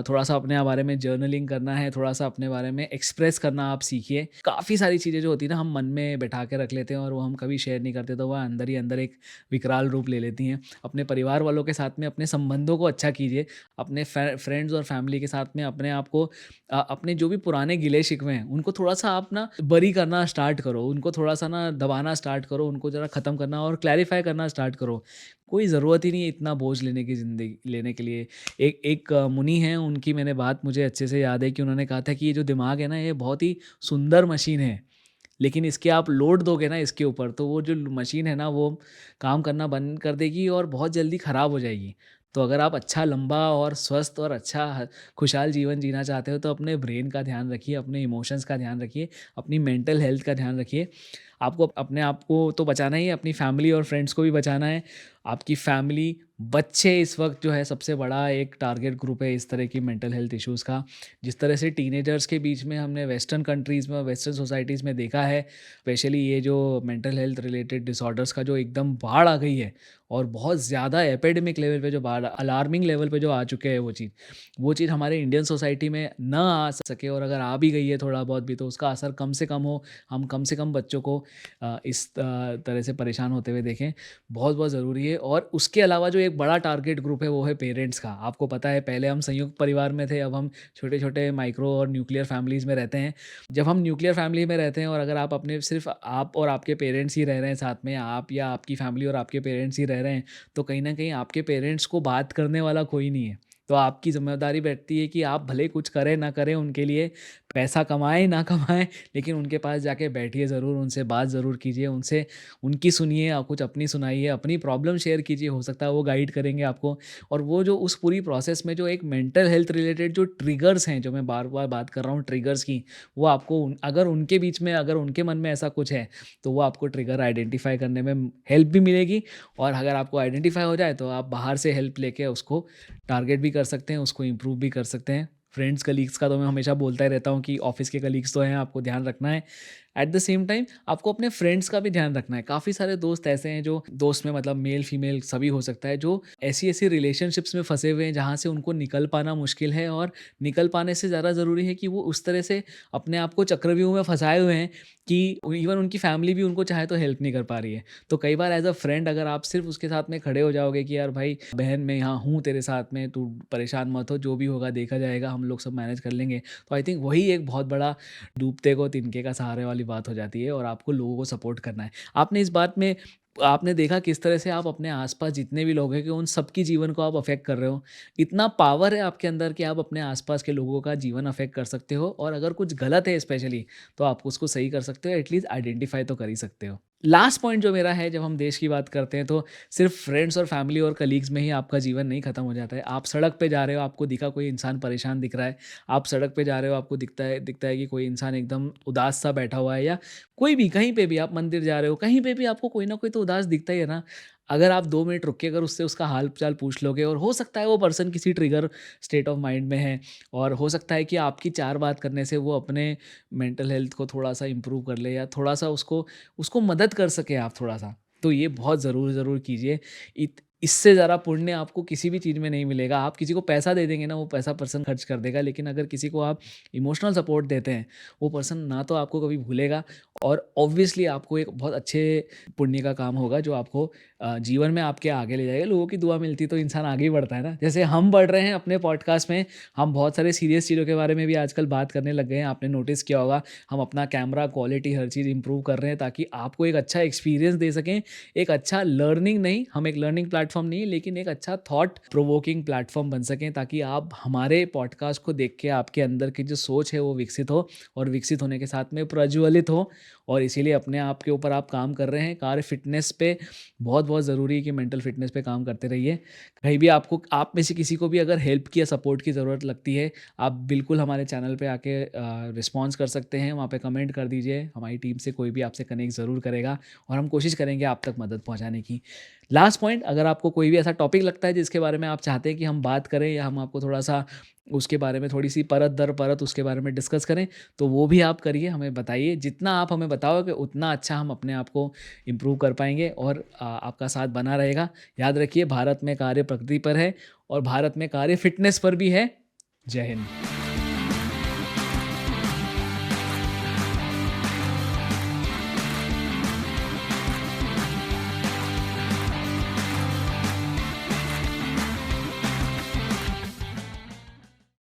थोड़ा-सा अपने बारे में जर्नलिंग करना है, थोड़ा-सा अपने बारे में एक्सप्रेस करना आप सीखिए। काफ़ी सारी चीज़ें जो होती हैं ना, हम मन में बैठा के रख लेते हैं और वो हम कभी शेयर नहीं करते, तो वह अंदर ही अंदर एक विकराल रूप ले लेती हैं। अपने परिवार वालों के साथ में अपने संबंधों को अच्छा कीजिए। अपने फ्रेंड्स और फैमिली के साथ में अपने आप को अपने जो भी पुराने गिले-शिकवे हैं, उनको थोड़ा-सा आप ना बरी करना स्टार्ट करो। उनको थोड़ा-सा ना दबाना स्टार्ट करो, उनको ज़रा ख़त्म करना और क्लैरिफ़ाई करना स्टार्ट करो। कोई ज़रूरत ही नहीं है इतना बोझ लेने की, ज़िंदगी लेने के लिए। एक एक मुनि हैं, उनकी मैंने बात मुझे अच्छे से याद है कि उन्होंने कहा था कि ये जो दिमाग है ना, ये बहुत ही सुंदर मशीन है, लेकिन इसके आप लोड दोगे ना इसके ऊपर, तो वो जो मशीन है ना, वो काम करना बंद कर देगी और बहुत जल्दी ख़राब हो जाएगी। तो अगर आप अच्छा, लंबा और स्वस्थ और अच्छा खुशहाल जीवन जीना चाहते हो, तो अपने ब्रेन का ध्यान रखिए, अपने इमोशंस का ध्यान रखिए, अपनी मेंटल हेल्थ का ध्यान रखिए। आपको अपने आप को तो बचाना ही है, अपनी फैमिली और फ्रेंड्स को भी बचाना है। आपकी फैमिली, बच्चे इस वक़्त जो है सबसे बड़ा एक टारगेट ग्रुप है इस तरह की मेंटल हेल्थ इश्यूज़ का। जिस तरह से टीनेजर्स के बीच में हमने वेस्टर्न कंट्रीज़ में, वेस्टर्न सोसाइटीज़ में देखा है, स्पेशली ये जो मेंटल हेल्थ रिलेटेड डिसऑर्डर्स का जो एकदम बाढ़ आ गई है और बहुत ज़्यादा एपिडेमिक लेवल पे जो बाढ़, अलार्मिंग लेवल पे जो आ चुके हैं वो चीज़ हमारे इंडियन सोसाइटी में ना आ सके, और अगर आ भी गई है थोड़ा बहुत भी, तो उसका असर कम से कम हो। हम कम से कम बच्चों को इस तरह से परेशान होते हुए देखें, बहुत ज़रूरी है। और उसके अलावा जो एक बड़ा टारगेट ग्रुप है वो है पेरेंट्स का। आपको पता है पहले हम संयुक्त परिवार में थे, अब हम छोटे-छोटे माइक्रो और न्यूक्लियर फैमिलीज़ में रहते हैं। जब हम न्यूक्लियर फैमिली में रहते हैं और अगर आप अपने सिर्फ़ आप और आपके पेरेंट्स ही रह रहे हैं साथ में, आप या आपकी फैमिली और आपके पेरेंट्स ही रह रहे हैं, तो कहीं न कहीं आपके पेरेंट्स को बात करने वाला कोई नहीं है। तो आपकी ज़िम्मेदारी बैठती है कि आप भले कुछ करें ना करें उनके लिए, पैसा कमाएँ ना कमाएँ, लेकिन उनके पास जाके बैठिए ज़रूर, उनसे बात ज़रूर कीजिए, उनसे उनकी सुनिए, आप कुछ अपनी सुनाइए, अपनी प्रॉब्लम शेयर कीजिए, हो सकता है वो गाइड करेंगे आपको। और वो जो उस पूरी प्रोसेस में जो एक मेंटल हेल्थ रिलेटेड जो ट्रिगर्स हैं, जो मैं बार-बार बात कर रहा हूँ ट्रिगर्स की, वो आपको अगर उनके बीच में, अगर उनके मन में ऐसा कुछ है, तो वो आपको ट्रिगर आइडेंटिफ़ाई करने में हेल्प भी मिलेगी। और अगर आपको आइडेंटिफ़ाई हो जाए, तो आप बाहर से हेल्प लेके उसको टारगेट भी कर सकते हैं, उसको इम्प्रूव भी कर सकते हैं। फ्रेंड्स, कलीग्स का तो मैं हमेशा बोलता ही रहता हूँ कि ऑफ़िस के कलीग्स तो हैं, आपको ध्यान रखना है। एट द सेम टाइम आपको अपने फ्रेंड्स का भी ध्यान रखना है। काफ़ी सारे दोस्त ऐसे हैं, जो दोस्त में मतलब मेल, फीमेल सभी हो सकता है, जो ऐसी-ऐसी रिलेशनशिप्स में फँसे हुए हैं, जहाँ से उनको निकल पाना मुश्किल है। और निकल पाने से ज़्यादा ज़रूरी है कि वो उस तरह से अपने आप को चक्रव्यूह में फँसाए हुए हैं कि इवन उनकी फैमिली भी उनको चाहे तो हेल्प नहीं कर पा रही है। तो कई बार एज़ अ फ्रेंड अगर आप सिर्फ़ उसके साथ में खड़े हो जाओगे कि यार भाई बहन, मैं यहाँ हूँ तेरे साथ में, तू परेशान मत हो, जो भी होगा देखा जाएगा, हम लोग सब मैनेज कर लेंगे। तो आई थिंक वही एक बहुत बड़ा डूबते को तिनके का सहारे वाली बात हो जाती है, और आपको लोगों को सपोर्ट करना है। आपने इस बात में आपने देखा किस तरह से आप अपने आस-पास जितने भी लोग हैं कि उन सबकी जीवन को आप अफ़ेक्ट कर रहे हो। इतना पावर है आपके अंदर कि आप अपने आस-पास के लोगों का जीवन अफ़ेक्ट कर सकते हो, और अगर कुछ गलत है स्पेशली, तो आप उसको सही कर सकते हो, एटलीस्ट आइडेंटिफ़ाई तो कर ही सकते हो। लास्ट पॉइंट जो मेरा है, जब हम देश की बात करते हैं, तो सिर्फ़ फ्रेंड्स और फैमिली और कलीग्स में ही आपका जीवन नहीं खत्म हो जाता है। आप सड़क पे जा रहे हो, आपको दिखा कोई इंसान परेशान दिख रहा है, आप सड़क पे जा रहे हो, आपको दिखता है कि कोई इंसान एकदम उदास सा बैठा हुआ है, या कोई भी कहीं पे भी आप मंदिर जा रहे हो, कहीं पे भी आपको कोई ना कोई तो उदास दिखता ही है ना। अगर आप 2 मिनट रुक के अगर उससे उसका हाल-चाल पूछ लोगे, और हो सकता है वो पर्सन किसी ट्रिगर स्टेट ऑफ माइंड में है, और हो सकता है कि आपकी 4 बात करने से वो अपने मेंटल हेल्थ को थोड़ा-सा इम्प्रूव कर ले, या थोड़ा-सा उसको उसको मदद कर सकें आप थोड़ा-सा। तो ये बहुत ज़रूर कीजिए। इससे ज़्यादा पुण्य आपको किसी भी चीज़ में नहीं मिलेगा। आप किसी को पैसा दे देंगे ना, वो पैसा पर्सन खर्च कर देगा, लेकिन अगर किसी को आप इमोशनल सपोर्ट देते हैं, वो पर्सन ना तो आपको कभी भूलेगा, और ऑब्वियसली आपको एक बहुत अच्छे पुण्य का काम होगा, जो आपको जीवन में आपके आगे ले जाएगा। लोगों की दुआ मिलती तो इंसान आगे ही बढ़ता है ना। जैसे हम बढ़ रहे हैं अपने पॉडकास्ट में, हम बहुत सारे सीरियस चीज़ों के बारे में भी आजकल बात करने लग गए हैं। आपने नोटिस किया होगा, हम अपना कैमरा क्वालिटी हर चीज़ इम्प्रूव कर रहे हैं ताकि आपको एक अच्छा एक्सपीरियंस दे सकें। एक अच्छा लर्निंग नहीं, हम एक लर्निंग प्लेटफ़ॉर्म नहीं है, लेकिन एक अच्छा थॉट प्रोवोकिंग प्लेटफ़ॉर्म बन सकें ताकि आप हमारे पॉडकास्ट को देख के आपके अंदर की जो सोच है वो विकसित हो, और विकसित होने के साथ में प्रज्वलित हो। और इसीलिए अपने आप के ऊपर आप काम कर रहे हैं। कार्य फ़िटनेस पे बहुत-बहुत ज़रूरी है कि मेंटल फ़िटनेस पे काम करते रहिए। कहीं भी आपको, आप में से किसी को भी अगर हेल्प की या सपोर्ट की ज़रूरत लगती है, आप बिल्कुल हमारे चैनल पे आके रिस्पॉन्स कर सकते हैं। वहाँ पे कमेंट कर दीजिए, हमारी टीम से कोई भी आपसे कनेक्ट ज़रूर करेगा और हम कोशिश करेंगे आप तक मदद पहुँचाने की। लास्ट पॉइंट, अगर आपको कोई भी ऐसा टॉपिक लगता है जिसके बारे में आप चाहते हैं कि हम बात करें या हम आपको थोड़ा-सा उसके बारे में थोड़ी-सी परत दर परत उसके बारे में डिस्कस करें, तो वो भी आप करिए, हमें बताइए। जितना आप हमें बताओगे उतना अच्छा हम अपने आप को इम्प्रूव कर पाएँगे और आपका साथ बना रहेगा। याद रखिए, भारत में कार्य प्रकृति पर है और भारत में कार्य फ़िटनेस पर भी है। जय हिंद।